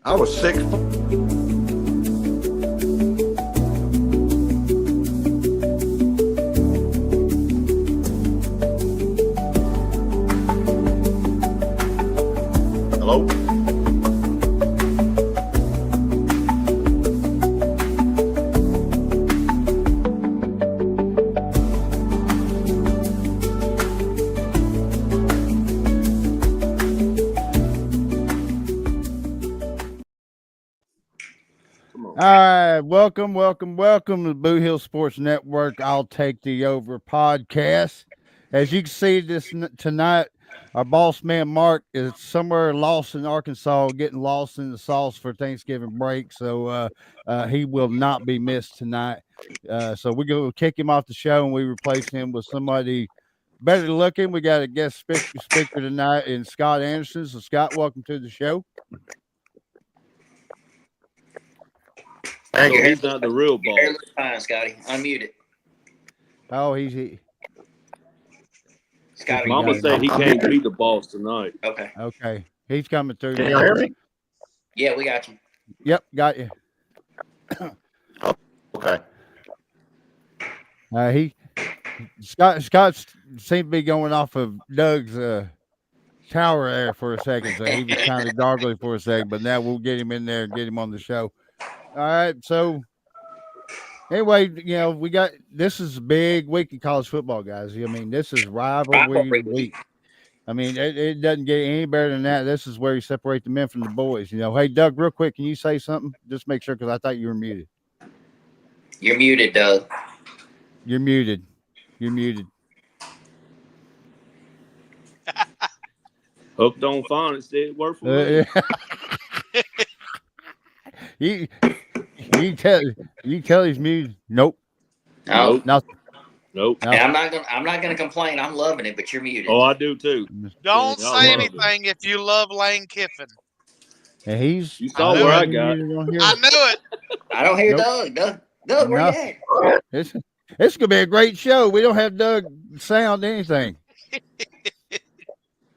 I was 6. Hello? All right, welcome to the Boo Hill Sports Network. I'll take the over podcast. As you can see tonight, our boss man Mark is somewhere lost in Arkansas, getting lost in the sauce for Thanksgiving break. So he will not be missed tonight. So we're going to kick him off the show and we replace him with somebody better looking. We got a guest speaker tonight in Scott Anderson. So Scott, welcome to the show. So he's not the real boss. Fine, Scotty. Unmuted. Oh, he's Scotty. Mama said he can't be the boss tonight. Okay. He's coming through. Can you hear me? Yeah, we got you. Yep, got you. Okay. Scott seemed to be going off of Doug's tower there for a second, so he was kind of gargling for a second, but now we'll get him in there and get him on the show. All right, so anyway, this is a big week in college football, guys. I mean, this is rivalry week. I mean, it doesn't get any better than that. This is where you separate the men from the boys. Hey, Doug, real quick, can you say something? Just make sure, because I thought you were muted. You're muted, Doug. You're muted. Hooked on phonics did work for me. You tell he's muted. Nope. No. Nothing. Nope. And I'm not gonna complain. I'm loving it, but you're muted. Oh, I do too. Don't say anything if you love Lane Kiffin. And you saw where I got. I knew it. I don't hear Doug. Doug, where you at? It's gonna be a great show. We don't have Doug sound anything.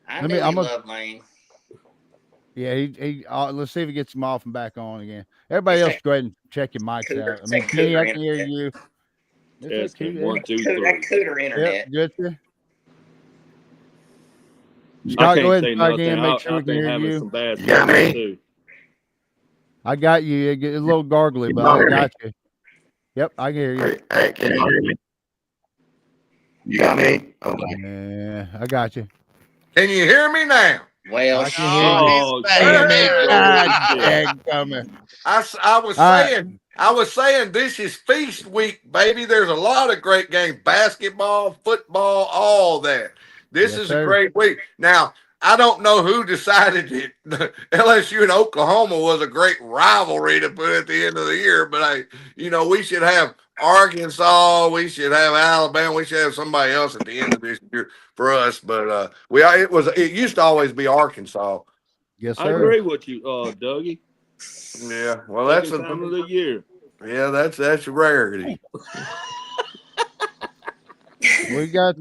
I'm love Lane. Yeah, he let's see if he gets him off and back on again. Everybody else, go ahead and check your mics out. I mean, Kenny, I can hear you. Yes, 1, 2, 3. That cooter internet. Yep, good. Scott, go ahead and try again. Make sure we I've can been hear having you. some bad service too. I got you. It get a little gargly, but I got you. Yep, I can hear you. Hey, can you hear me? You got me? Okay. Yeah, I got you. Can you hear me now? Well, I can I was saying this is feast week, baby. There's a lot of great games. Basketball, football, all that. This is a great week. Now, I don't know who decided it. LSU and Oklahoma was a great rivalry to put at the end of the year, but we should have Arkansas, we should have Alabama, we should have somebody else at the end of this year for us. But it used to always be Arkansas. Yes, sir. I agree with you, Dougie. Yeah, well, that's the time of the year. Yeah, that's a rarity. We got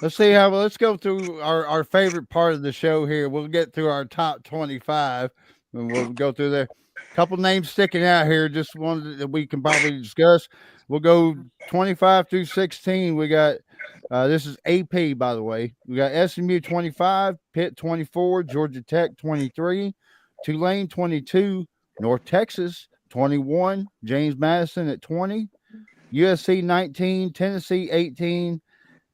let's go through our favorite part of the show here. We'll get through our top 25 and we'll go through there. A couple names sticking out here, just one that we can probably discuss. We'll go 25 through 16. We got this is AP, by the way. We got SMU 25, Pitt 24, Georgia Tech 23, Tulane 22, North Texas 21, James Madison at 20, USC 19, Tennessee 18,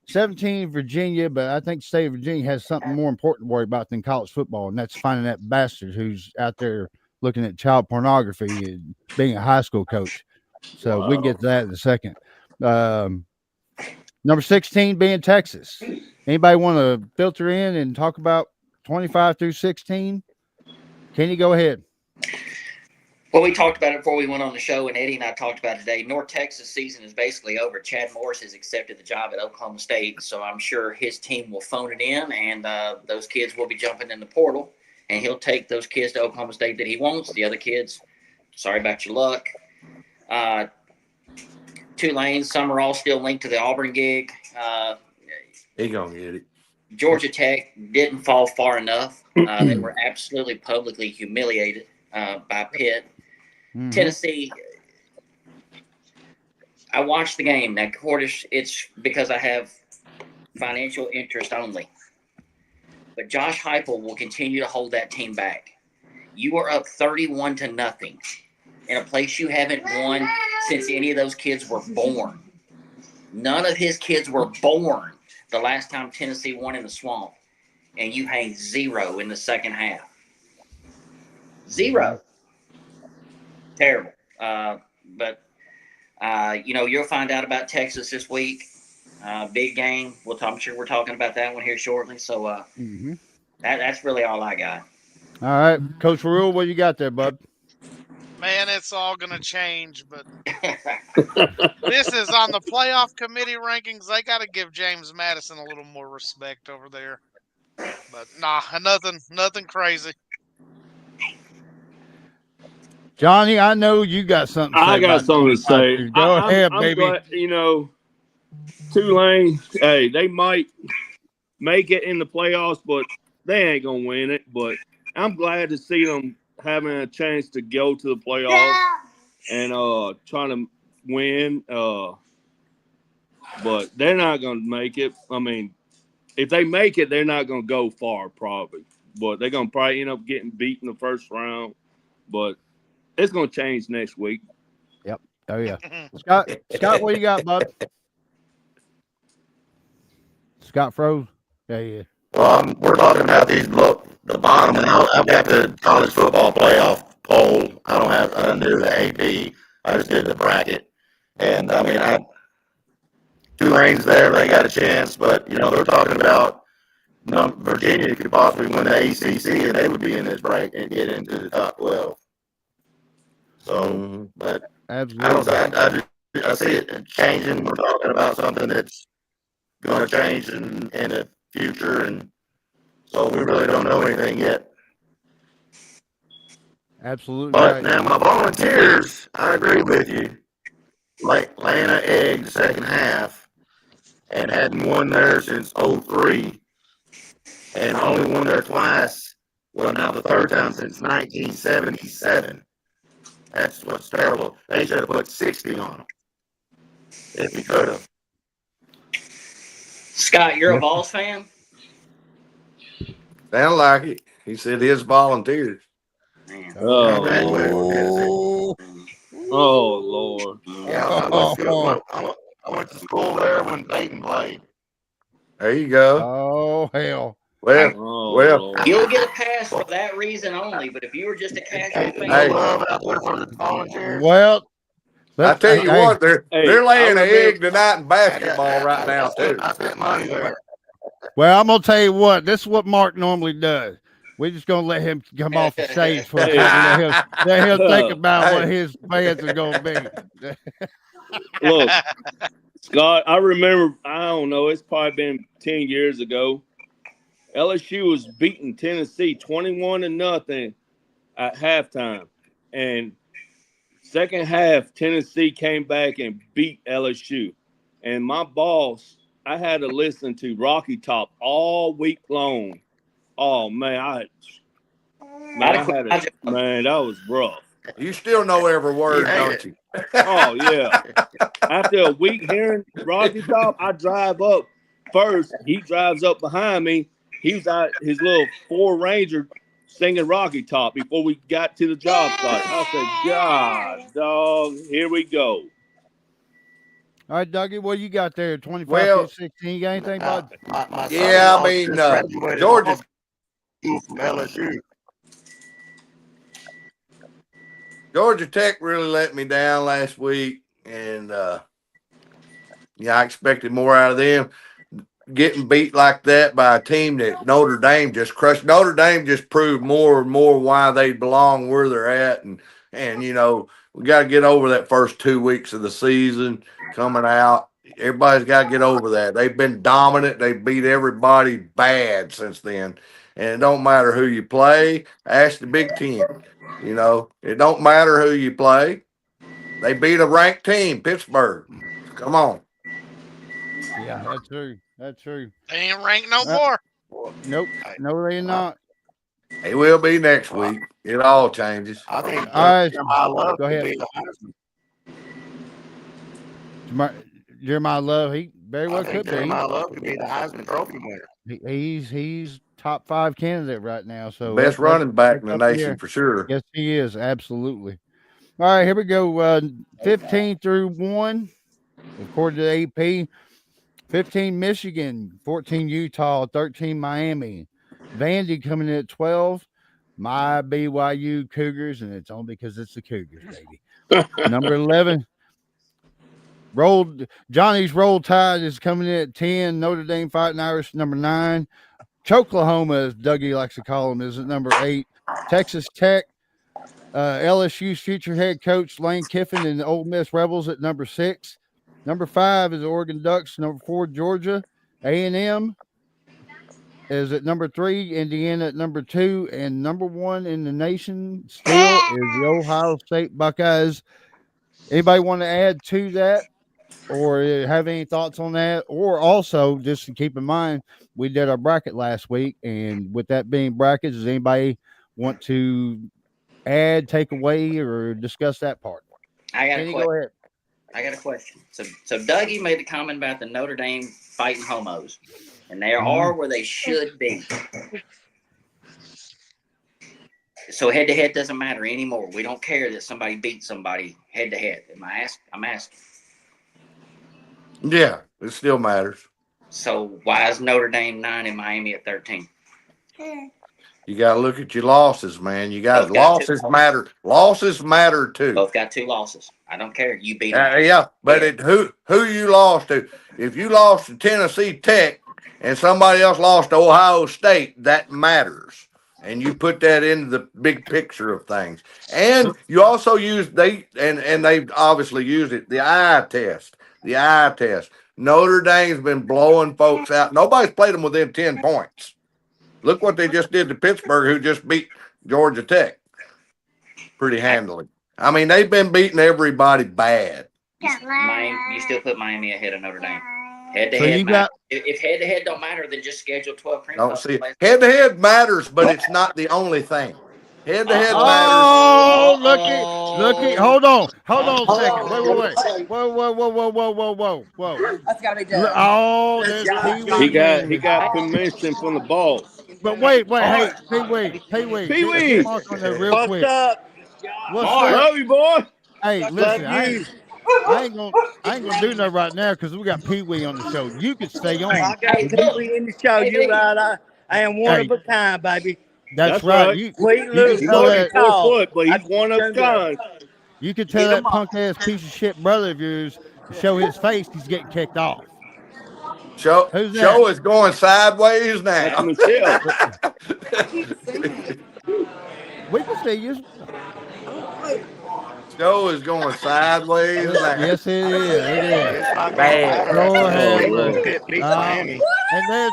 17 Virginia, but I think the state of Virginia has something more important to worry about than college football, and that's finding that bastard who's out there looking at child pornography and being a high school coach. So we can get to that in a second. Number 16 being Texas. Anybody want to filter in and talk about 25 through 16? Can you go ahead? Well, we talked about it before we went on the show, and Eddie and I talked about it today. North Texas season is basically over. Chad Morris has accepted the job at Oklahoma State, so I'm sure his team will phone it in, and those kids will be jumping in the portal, and he'll take those kids to Oklahoma State that he wants. The other kids, sorry about your luck. Tulane, some are all still linked to the Auburn gig. He gonna get it. Georgia Tech didn't fall far enough. They were absolutely publicly humiliated by Pitt. Mhm. Tennessee, I watched the game. Now, Cordish, it's because I have financial interest only. But Josh Heupel will continue to hold that team back. You are up 31-0 in a place you haven't won since any of those kids were born. None of his kids were born the last time Tennessee won in the Swamp, and you hang 0 in the second half. 0. Terrible. But you'll find out about Texas this week. Big game. I'm sure we're talking about that one here shortly. So that's really all I got. All right, Coach Rule, what you got there, bud? Man, it's all going to change, but this is on the playoff committee rankings. They got to give James Madison a little more respect over there. But nah, nothing crazy. Johnny, I know you got something to say. I got something to say. Go ahead, I'm baby. glad, Tulane, hey, they might make it in the playoffs, but they ain't going to win it. But I'm glad to see them having a chance to go to the playoffs and trying to win. But they're not going to make it. I mean, if they make it, they're not going to go far probably. But they're going to probably end up getting beat in the first round. But it's going to change next week. Yep. Oh, yeah. Scott, what you got, bud? Scott froze? Yeah. Well, we're talking about the bottom, and I've got the college football playoff poll. I don't do the AP. I just did the bracket. And, I mean, Tulane's there. They got a chance. But, they're talking about Virginia could possibly win the ACC, and they would be in this bracket and get into the top 12. So, but absolutely, I see it changing. We're talking about something that's going to change in the future, and so we really don't know anything yet. Absolutely. But right. Now my Volunteers, I agree with you. Like laying an egg the second half, and hadn't won there since 03, and only won there twice. Well, now the third time since 1977. That's what's terrible. They should have put 60 on them if you could have. Scott, you're a Vols fan? Sound like it. He said his Volunteers. Man. Oh, Lord. Yeah, I went to school there when Dayton played. There you go. Oh, hell. Well, you'll get a pass for that reason only. But if you were just a casual fan, well, I tell you what, they're laying an egg tonight in basketball right now too. I spent money there. Well, I'm gonna tell you what. This is what Mark normally does. We're just gonna let him come off the stage for a second. Let him think about what his fans are gonna be. Look, Scott, I remember. I don't know. It's probably been 10 years ago. LSU was beating Tennessee 21-0 at halftime, and second half Tennessee came back and beat LSU. And my boss, I had to listen to Rocky Top all week long. Oh man, that was rough. You still know every word, don't you? Oh yeah. After a week hearing Rocky Top, I drive up first. He drives up behind me. He was at his little Ford Ranger singing Rocky Top before we got to the job site. I said, God, dog, here we go. All right, Dougie, what you got there? 25-16. You got anything, bud? Yeah, I mean, Georgia from LSU. Georgia Tech really let me down last week, and I expected more out of them. Getting beat like that by a team that Notre Dame just crushed. Notre Dame just proved more and more why they belong where they're at, and we got to get over that first 2 weeks of the season coming out. Everybody's got to get over that. They've been dominant. They beat everybody bad since then, and it don't matter who you play. Ask the Big Ten. It don't matter who you play. They beat a ranked team, Pittsburgh. Come on. Yeah, that's true. That's true. They ain't ranked no more. Nope. No, they're not. He will be next week. It all changes. I think All right. Jeremiah Love Go could ahead. be the Heisman. Jeremiah Love, he very well I think could Jeremiah Love could be the Heisman Trophy winner. be. He's top 5 candidate right now. So Best running back in the nation here. for sure. Yes, he is. Absolutely. All right, here we go. 15 through 1, according to the AP. 15 Michigan, 14 Utah, 13 Miami. Vandy coming in at 12. My BYU Cougars, and it's only because it's the Cougars, baby. Number 11. Johnny's Roll Tide is coming in at 10. Notre Dame Fighting Irish, number 9. Choklahoma, as Dougie likes to call them, is at number 8. Texas Tech, LSU's future head coach Lane Kiffin and the Ole Miss Rebels at number 6. Number 5 is Oregon Ducks. Number 4, Georgia. A&M is at number 3. Indiana at number 2. And number 1 in the nation still is the Ohio State Buckeyes. Anybody want to add to that or have any thoughts on that? Or also, just to keep in mind, we did our bracket last week. And with that being brackets, does anybody want to add, take away, or discuss that part? I got a question. Go ahead. I got a question. So Dougie made the comment about the Notre Dame fighting homos, and they are where they should be. So head to head doesn't matter anymore. We don't care that somebody beat somebody head to head. I'm asking. Yeah, it still matters. So why is Notre Dame 9 and Miami at 13? You got to look at your losses, man. You got losses matter. Losses matter too. Both got 2 losses. I don't care. You beat them. Yeah, but who you lost to? If you lost to Tennessee Tech and somebody else lost to Ohio State, that matters. And you put that into the big picture of things. And you also use they've obviously used it, the eye test. The eye test. Notre Dame's been blowing folks out. Nobody's played them within 10 points. Look what they just did to Pittsburgh, who just beat Georgia Tech pretty handily. I mean, they've been beating everybody bad. You still put Miami ahead of Notre Dame. Head to So head. If head to head don't matter, then just schedule 12 cream. Don't see it. Head to head matters, but it's not the only thing. Head to head matters. Oh, looky. Hold on a second. Wait. Whoa. That's gotta be done. Oh, there's Pee-wee. He got permission from the boss. But wait, hey, Pee-wee. Pee-wee. Mark on there real quick. What's I up? love you, boy. Hey, listen, I ain't gonna do that right now because we got Pee-wee on the show. You can stay on. I got Pee-wee in the show. You right? I am one of a kind, baby. That's right. He's that, 4 foot, but he's one of a kind. You can tell that punk ass piece of shit brother of yours to show his face. He's getting kicked off. Show is going sideways now. We can see you. Show is going sideways now. Yes, it is. Bad. Go ahead. And there's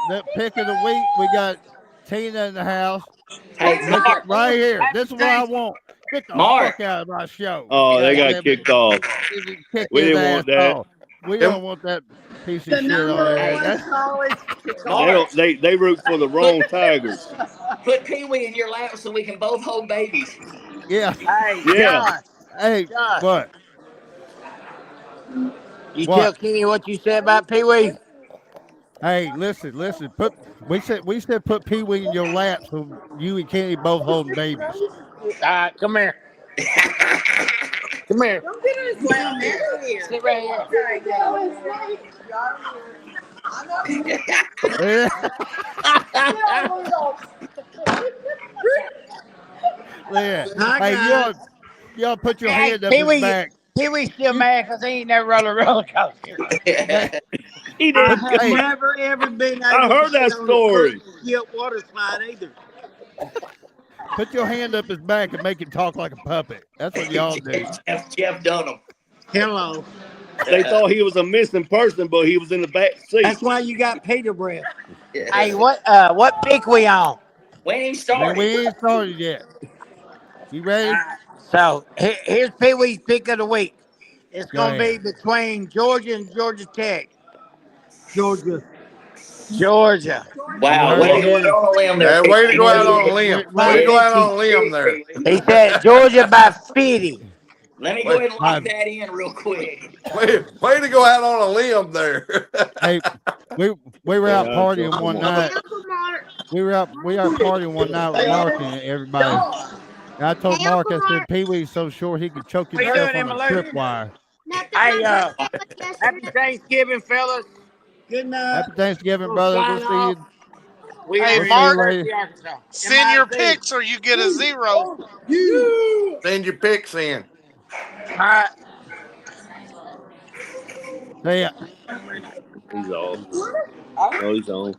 the pick of the week. We got Tina in the house. Hey, right here. This is what I want. Get the fuck out of my show. Oh, they got kicked off. We didn't want that. We don't want that piece of shit on there. They root for the wrong Tigers. Put Pee-wee in your lap so we can both hold babies. Yeah. Hey, Yeah. Hey, what? You tell Kenny what you said about Pee-wee? Hey, listen. We said put Pee-wee in your lap so you and Kenny both holding babies. All right, come here. Come here. Don't get in his lap, man. Sit right here. Hey, y'all put your hand up his back. Pee-wee's still mad because he ain't never rode a roller coaster. He didn't. Never ever been able I heard that story. Water slide either. Put your hand up his back and make him talk like a puppet. That's what y'all do. Jeff Dunham. Hello. They thought he was a missing person, but he was in the back seat. That's why you got Peter breath. Hey, what pick we on? We ain't started. We ain't started yet. You ready? So here's Pee-wee's pick of the week. It's going to be between Georgia and Georgia Tech. Georgia Georgia. Wow, way to go out on a limb there. Yeah, way to go out on a Wait, limb. wait, Way to go wait. out on a limb there. He said Georgia by 50. Let me go Wait, ahead and lock that in real quick. way to go out on a limb there. hey, we were out Yeah, partying come one on. night. We were out partying one night with Mark and everybody. And I told Mark, I said, Pee Wee's so short he could choke How you himself doing, on a Emily? tripwire. Hey, happy Thanksgiving, fellas. Good night. Happy Thanksgiving, brother. We'll see you. Hey, We'll see Mark, you later. send your picks or you get a 0. Send your picks in. All right. Hey, He's off. Oh, he's on.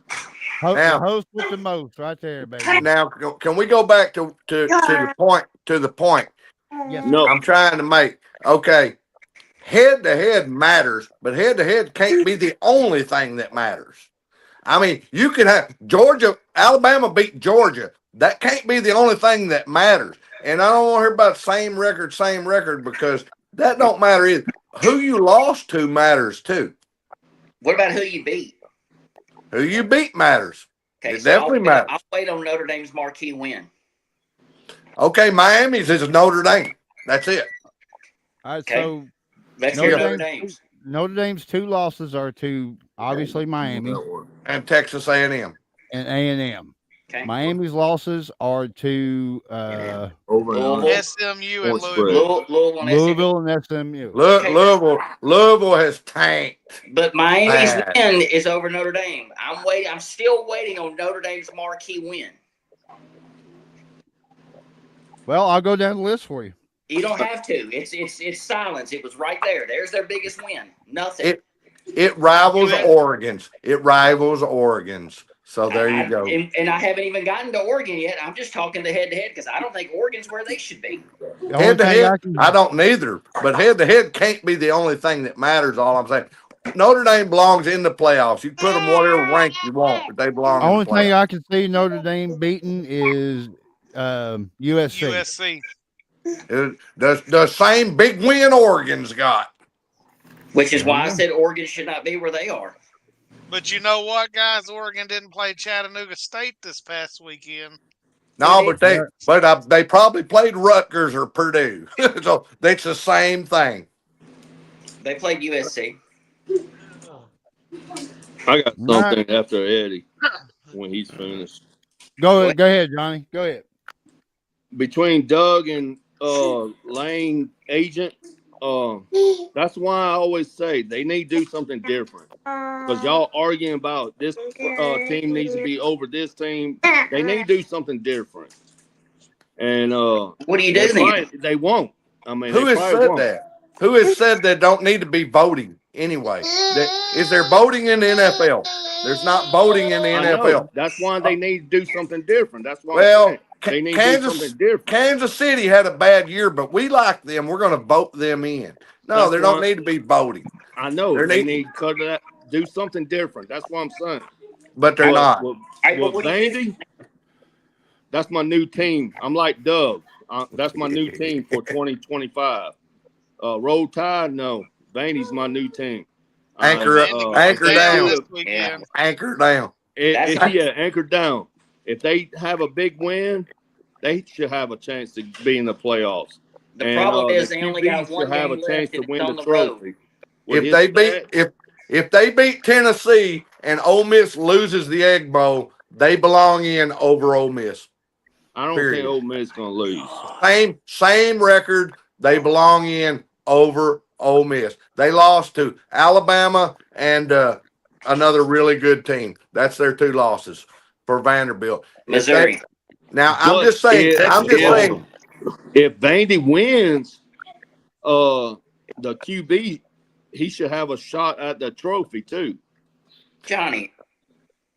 the Now, host with the most, right there, baby. now, can we go back to the point? To the point Yes, No, I'm trying to make. Okay, head to head matters, but head to head can't be the only thing that matters. I mean, you can have Georgia, Alabama beat Georgia. That can't be the only thing that matters. And I don't want to hear about same record, because that don't matter either. Who you lost to matters too. What about who you beat? Who you beat matters. Okay, It definitely matters. I'll wait on Notre Dame's marquee win. Okay, Miami's is Notre Dame. That's it. All right, Okay. so Let's Notre hear Notre Dame- Dame's. Notre Dame's 2 losses are to obviously Miami And Texas A&M. and A&M. Okay. Miami's losses are to over and Louisville. under. SMU and Point spread. Louisville. Louisville and SMU. Louisville and SMU. Louisville has tanked. But Miami's Bad. win is over Notre Dame. I'm still waiting on Notre Dame's marquee win. Well, I'll go down the list for you. You don't have to. It's silence. It was right there. There's their biggest win. Nothing. It rivals Oregon's. It rivals Oregon's. So there you go. And I haven't even gotten to Oregon yet. I'm just talking the head to head because I don't think Oregon's where they should be. The only Head to thing head, I don't neither. But head to head can't be the only thing that matters. All I'm saying, Notre Dame belongs in the playoffs. You put them whatever rank you want, but they belong. only in the thing playoffs. I can see Notre Dame beating is USC. USC. The same big win Oregon's got. Which is why I said Oregon should not be where they are. But you know what, guys? Oregon didn't play Chattanooga State this past weekend. No, but they probably played Rutgers or Purdue. So it's the same thing. They played USC. I got something after Eddie when he's finished. Go ahead, Johnny. Go ahead. Between Doug and Lane agent, that's why I always say they need to do something different. Because y'all arguing about this team needs to be over this team. They need to do something different. And what do you do then? They won't. I mean, Who has said that? Who has said they don't need to be voting anyway? Is there voting in the NFL? There's not voting in the NFL. That's why they need to do something different. That's why. Well, they need to do something different. Kansas City had a bad year, but we like them. We're going to vote them in. No, they don't need to be voting. I know. They need to cut that. Do something different. That's what I'm saying. But they're not. Well, Vandy, that's my new team. I'm like Doug. That's my new team for 2025. Roll Tide, no. Vandy's my new team. Anchor down. Yeah. Anchor down. Anchor down. If they have a big win, they should have a chance to be in the playoffs. The problem is they only got one have a game chance left to and win it's on the the road. trophy. If they beat Tennessee and Ole Miss loses the Egg Bowl, they belong in over Ole Miss. I don't think Ole Miss is going to lose. Same record. They belong in over Ole Miss. They lost to Alabama and another really good team. That's their 2 losses for Vanderbilt. Missouri. I'm just saying. If Vandy wins, the QB, he should have a shot at the trophy too. Johnny,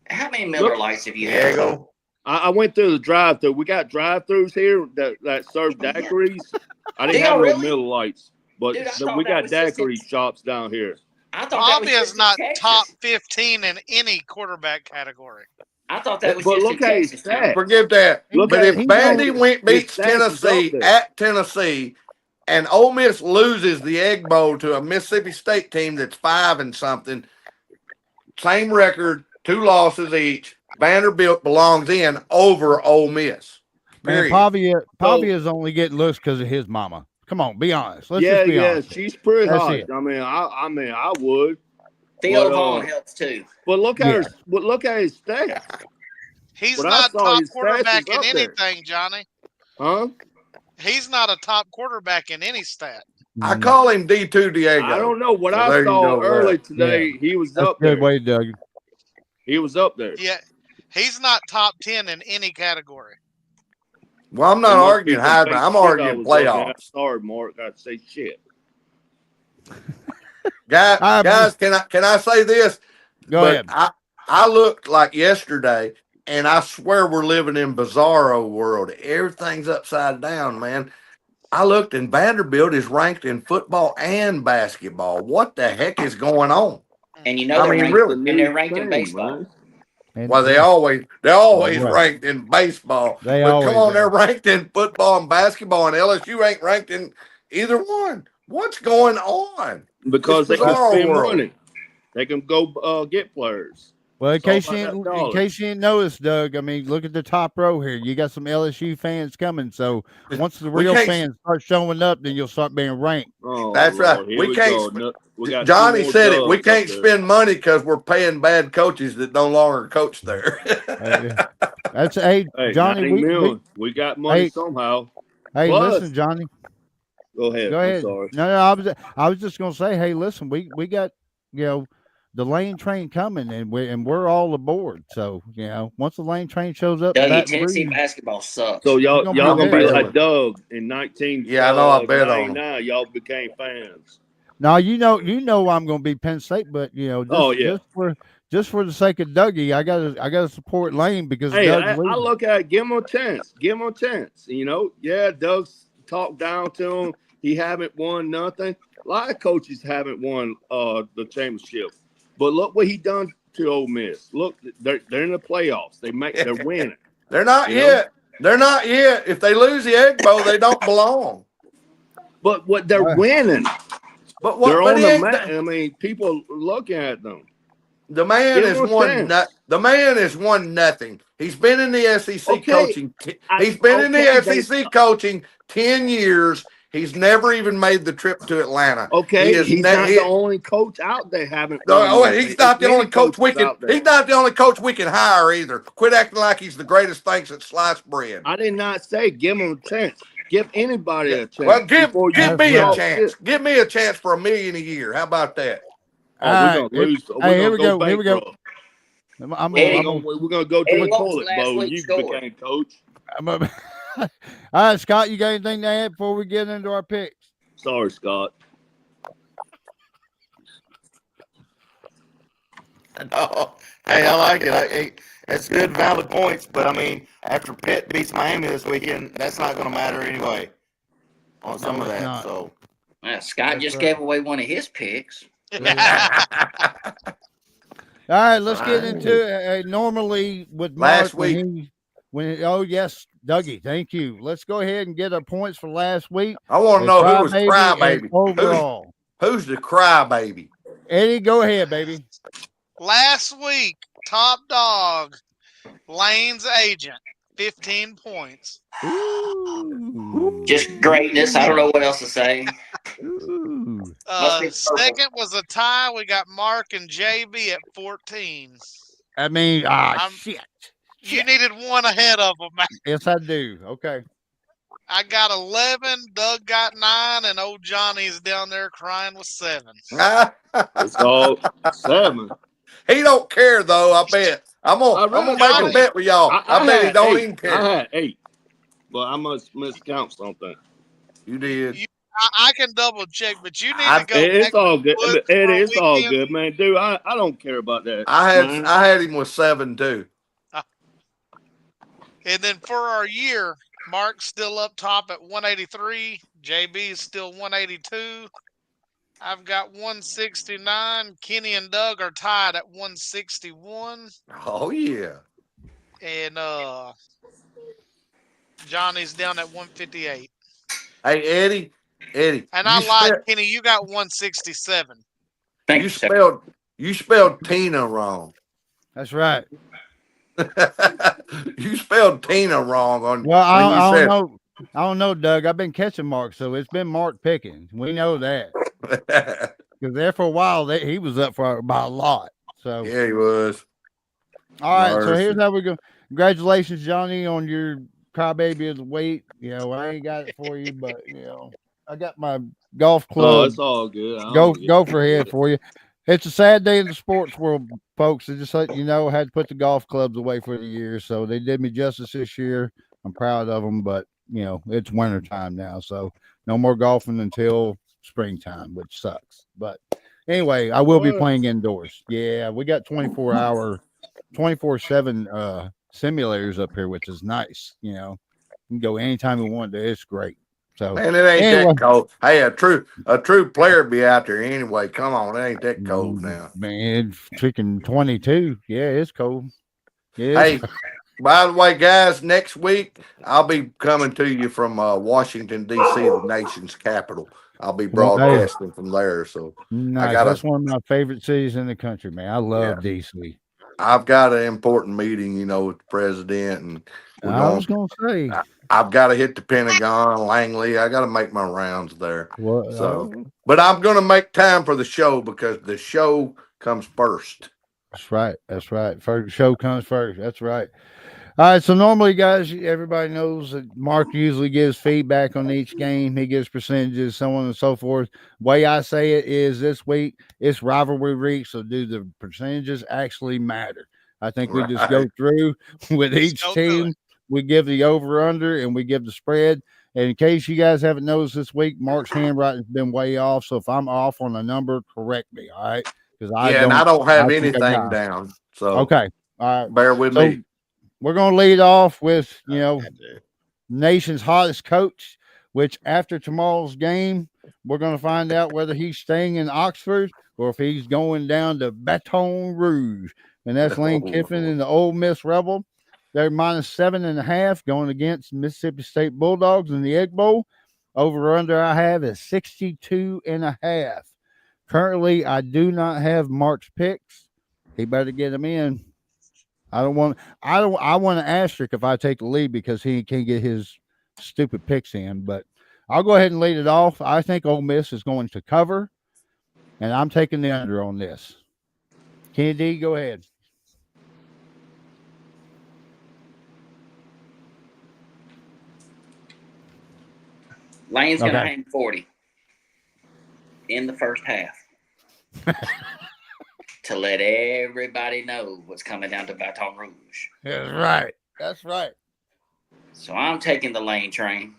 how many Miller Lights have you had? I went through the drive-thru. We got drive-thrus here that serve daiquiris. I didn't have no Miller Lights, but we got daiquiri shops down here. I thought Bobby is not top 15 in any quarterback category. I thought that was just in Texas. Forget that. But if Vandy beats Tennessee at Tennessee and Ole Miss loses the Egg Bowl to a Mississippi State team that's 5 and something, same record, 2 losses each. Vanderbilt belongs in over Ole Miss. Man, Period. Pavia's only getting looks because of his mama. Come on, be honest. Let's yeah, just be honest. she's pretty That's hot. it. I mean, I would. Theo Vaughn helps too. But look at Yeah. look at his stats. He's What I not saw, top his stats quarterback is in up there. anything, Johnny. Huh? He's not a top quarterback in any stat. I call him D2 Diego. I don't know. What So I there you saw go, early that. today, he was That's up a good there. way, Doug. He was up there. Yeah, he's not top 10 in any category. Well, I'm not There must arguing be some Heisman. fake I'm shit I arguing was looking at. playoffs. Sorry, Mark. I say shit. Guys, can I say this? Go ahead. I looked like yesterday, and I swear we're living in bizarro world. Everything's upside down, man. I looked, and Vanderbilt is ranked in football and basketball. What the heck is going on? And you know they're ranked in baseball. Well, they're always Right. ranked in baseball. They but always come on, are. they're ranked in football and basketball, and LSU ain't ranked in either one. What's going on? Because they It's can bizarro spend world. money. They can go get players. Well, in It's all case about that you dollar. didn't notice, Doug, I mean, look at the top row here. You got some LSU fans coming. So once the We real can't- fans start showing up, then you'll start being ranked. Oh, That's Lord. right. Here We can't. go. We got Johnny 2 more said it. We dubs can't up there. spend money because we're paying bad coaches that no longer coach there. That's Hey, Johnny. 90 million. We got money somehow. Hey, Plus- listen, Johnny. Go ahead. Go ahead. I'm sorry. No, I was just gonna say, hey, listen, we got the lane train coming, and we're all aboard. So once the lane train shows up, Dougie, Tennessee basketball sucks. So y'all gonna be good. like Doug in 19. Yeah, I know. I bet on 99. Y'all became fans. Now you know I'm gonna be Penn State, but just for the sake of Dougie, I gotta support Lane because Hey, Doug's I leaving. look at it, give him a chance. Give him a chance. Doug's talked down to him. He haven't won nothing. A lot of coaches haven't won the championship. But look what he done to Ole Miss. Look, they're in the playoffs. They're winning. They're not yet. They're not yet. If they lose the Egg Bowl, they don't belong. But what they're winning. But what? They're But on he the ain't map. I mean, people looking at them. The man Give has him a won. chance. The man has won nothing. He's been in the SEC Okay. coaching. He's been in the SEC coaching 10 years. He's never even made the trip to Atlanta. Okay, he's not the only coach out there haven't. He's not the only coach we can. He's not the only coach we can hire either. Quit acting like he's the greatest thing since sliced bread. I did not say give him a chance. Give anybody a chance. Well, give me a chance. Shit. Give me a chance for $1 million a year. How about that? Oh, we're gonna lose. Here we go. Here we go. We're gonna go to the toilet bowl. You became coach. All right, Scott, you got anything to add before we get into our picks? Sorry, Scott. No, hey, I like it. It's good, valid points. But I mean, after Pitt beats Miami this weekend, that's not going to matter anyway. On some of that, not. so Scott just gave away one of his picks. All right, let's get into it. Normally with Mark, Last week. Yes, Dougie, thank you. Let's go ahead and get our points for last week. I want to know who was crybaby. Overall. Who's the crybaby? Eddie, go ahead, baby. Last week, top dog, Lane's agent, 15 points. Ooh. Just greatness. I don't know what else to say. Second was a tie. We got Mark and JB at 14. I mean, shit. You needed one ahead of them. Yes, I do. Okay. I got 11. Doug got 9, and old Johnny's down there crying with 7. It's all 7. He don't care though. I bet. I'm gonna make a bet with y'all. I bet he don't even care. I had 8, but I must miscount something. You did. I can double check, but you need to go. It's all good. Eddie, it's all weekend. good, man. Dude, I don't care about that. I had him with 7 too. And then for our year, Mark's still up top at 183. JB is still 182. I've got 169. Kenny and Doug are tied at 161. Oh yeah. And Johnny's down at 158. Hey Eddie. And I lied, Kenny. You got 167. You spelled Tina wrong. That's right. You spelled Tina wrong on Well, when you I don't said. know. I don't know, Doug. I've been catching Mark, so it's been Mark picking. We know that because there for a while he was up for by a lot. So Yeah, he was. all right, so here's Mercy. how we go. Congratulations, Johnny, on your crybaby of the week. You know, I ain't got it for you, but I got my golf Oh, club it's all good. I don't get go for head for you. It's a sad day in the sports world, folks. They just let you know I had to put the golf clubs away for the year, so they did me justice this year. I'm proud of them, but it's winter time now, so no more golfing until springtime, which sucks. But anyway, I will be playing indoors. Yeah, we got 24/7 simulators up here, which is nice. You can go anytime we want to. It's great. So Man, it ain't anyway, that cold. Hey, a true player be out there anyway. Come on, it ain't that cold now. man, freaking 22. Yeah, it's cold. Yeah, Hey, by the way, guys, next week I'll be coming to you from Washington D.C., the nation's capital. I'll be well, hey, broadcasting from there. So I nice. got That's one of my favorite cities in the country, man. I yeah, love DC. I've got an important meeting, with the president, and we're I going. was gonna say, I've got to hit the Pentagon, Langley. I got to make my rounds there. well, So, but I'm going to make time for the show because the show comes first. that's right. That's right. First show comes first. That's right. All right. So normally, guys, everybody knows that Mark usually gives feedback on each game. He gives percentages, so on and so forth. Way I say it is this week it's rivalry week, so do the percentages actually matter? I think we just go Right. through with each go do team. We give the over under and we give the spread. And in case you guys haven't noticed this week, Mark's handwriting's been way off. So if I'm off on a number, correct me. All right. Because Yeah, and I don't have I think I anything got down. So okay. All right. bear with So me. we're going to lead off with, I nation's hottest coach, which after tomorrow's game, we're going to find out whether he's staying in Oxford or if he's going down to Baton Rouge. And that's Lane Kiffin and the Ole Miss Rebel. They're -7.5 going against Mississippi State Bulldogs in the Egg Bowl. Over under I have is 62.5. Currently, I do not have Mark's picks. He better get them in. I want an asterisk if I take the lead because he can't get his stupid picks in. But I'll go ahead and lead it off. I think Ole Miss is going to cover, and I'm taking the under on this. Kennedy, go ahead. Lane's going to Okay. hang 40 in the first half to let everybody know what's coming down to Baton Rouge. That's right. That's right. So I'm taking the Lane train.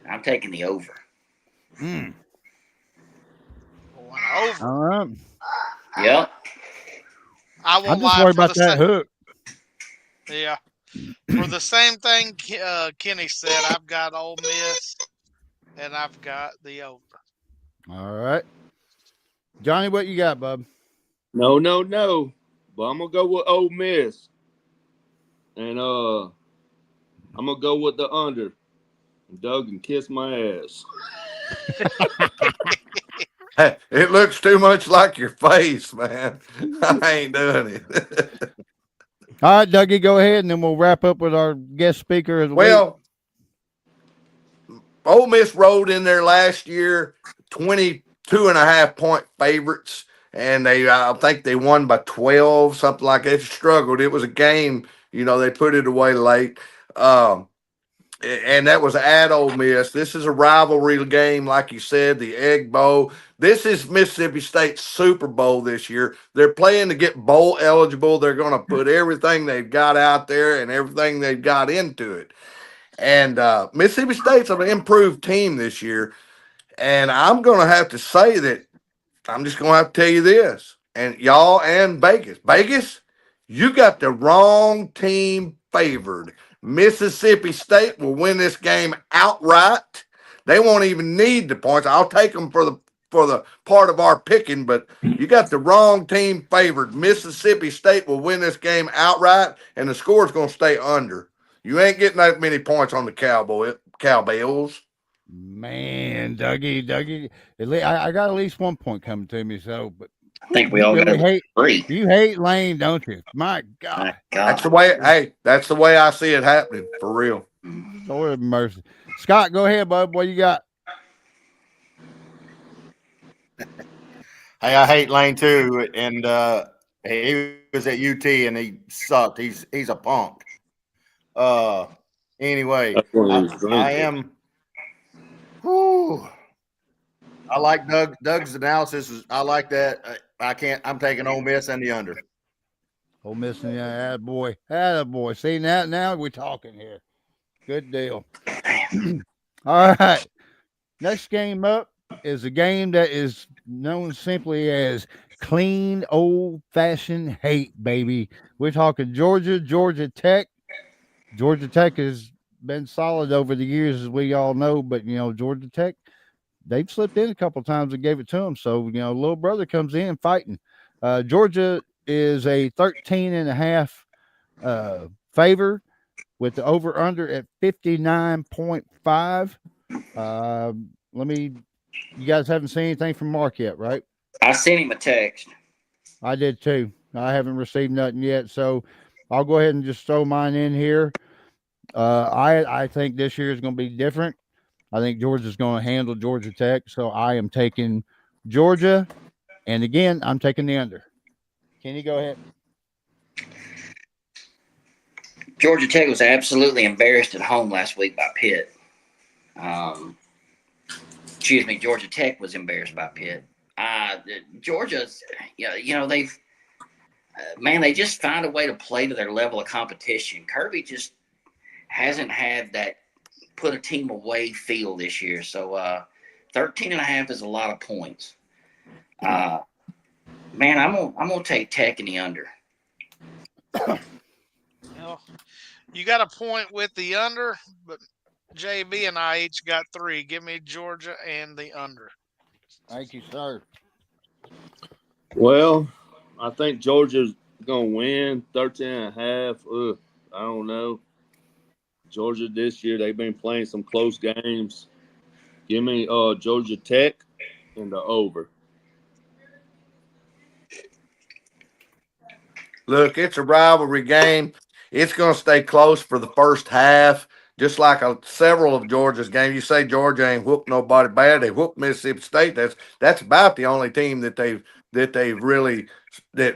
I'm taking the over. Going over. All right. Yep. I I'm won't just lie worried for about the that hook. Yeah. For the same thing Kenny said, I've got Ole Miss and I've got the over. All right. Johnny, what you got, bub? No. But I'm gonna go with Ole Miss. And I'm gonna go with the under. Doug can kiss my ass. Hey, it looks too much like your face, man. I ain't doing it. All right, Dougie, go ahead, and then we'll wrap up with our guest speaker of the week. Well, Ole Miss rolled in there last year, 22.5 point favorites, and I think they won by 12, something like that. It struggled. It was a game, they put it away late. And that was at Ole Miss. This is a rivalry game, like you said, the Egg Bowl. This is Mississippi State's Super Bowl this year. They're playing to get bowl eligible. They're going to put everything they've got out there and everything they've got into it. And Mississippi State's an improved team this year. And I'm going to have to say that I'm just going to have to tell you this. And y'all and Vegas, you got the wrong team favored. Mississippi State will win this game outright. They won't even need the points. I'll take them for the part of our picking, but you got the wrong team favored. Mississippi State will win this game outright, and the score is going to stay under. You ain't getting that many points on the Cowbells. Man, Dougie, I got at least 1 point coming to me. So, but I think we all really got 3. You hate Lane, don't you? My God. My God. That's the way. Hey, that's the way I see it happening for real. Lord have mercy. Scott, go ahead, bud. What you got? Hey, I hate Lane too, and he was at UT and he sucked. He's a punk. Anyway, That's when he was I drinking. am. Whew, I like Doug's analysis. I like that. I'm taking Ole Miss and the under. Ole Miss, yeah, attaboy. See, now we're talking here. Good deal. All right. Next game up is a game that is known simply as clean, old-fashioned hate, baby. We're talking Georgia Tech. Georgia Tech has been solid over the years, as we all know, but, Georgia Tech, they've slipped in a couple times and gave it to them. So, little brother comes in fighting. Georgia is a 13.5 favor with the over-under at 59.5. You guys haven't seen anything from Mark yet, right? I sent him a text. I did too. I haven't received nothing yet, so I'll go ahead and just throw mine in here. I think this year is going to be different. I think Georgia's going to handle Georgia Tech, so I am taking Georgia, and again, I'm taking the under. Kenny, go ahead. Georgia Tech was absolutely embarrassed at home last week by Pitt. Georgia Tech was embarrassed by Pitt. Georgia's, they just find a way to play to their level of competition. Kirby just hasn't had that put a team away feel this year. So 13.5 is a lot of points. I'm gonna take Tech in the under. You got a point with the under, but JB and I each got 3. Give me Georgia and the under. Thank you, sir. Well, I think Georgia's going to win 13.5. I don't know. Georgia this year, they've been playing some close games. Give me Georgia Tech and the over. Look, it's a rivalry game. It's going to stay close for the first half, just like several of Georgia's games. You say Georgia ain't whooped nobody bad. They whooped Mississippi State. That's about the only team that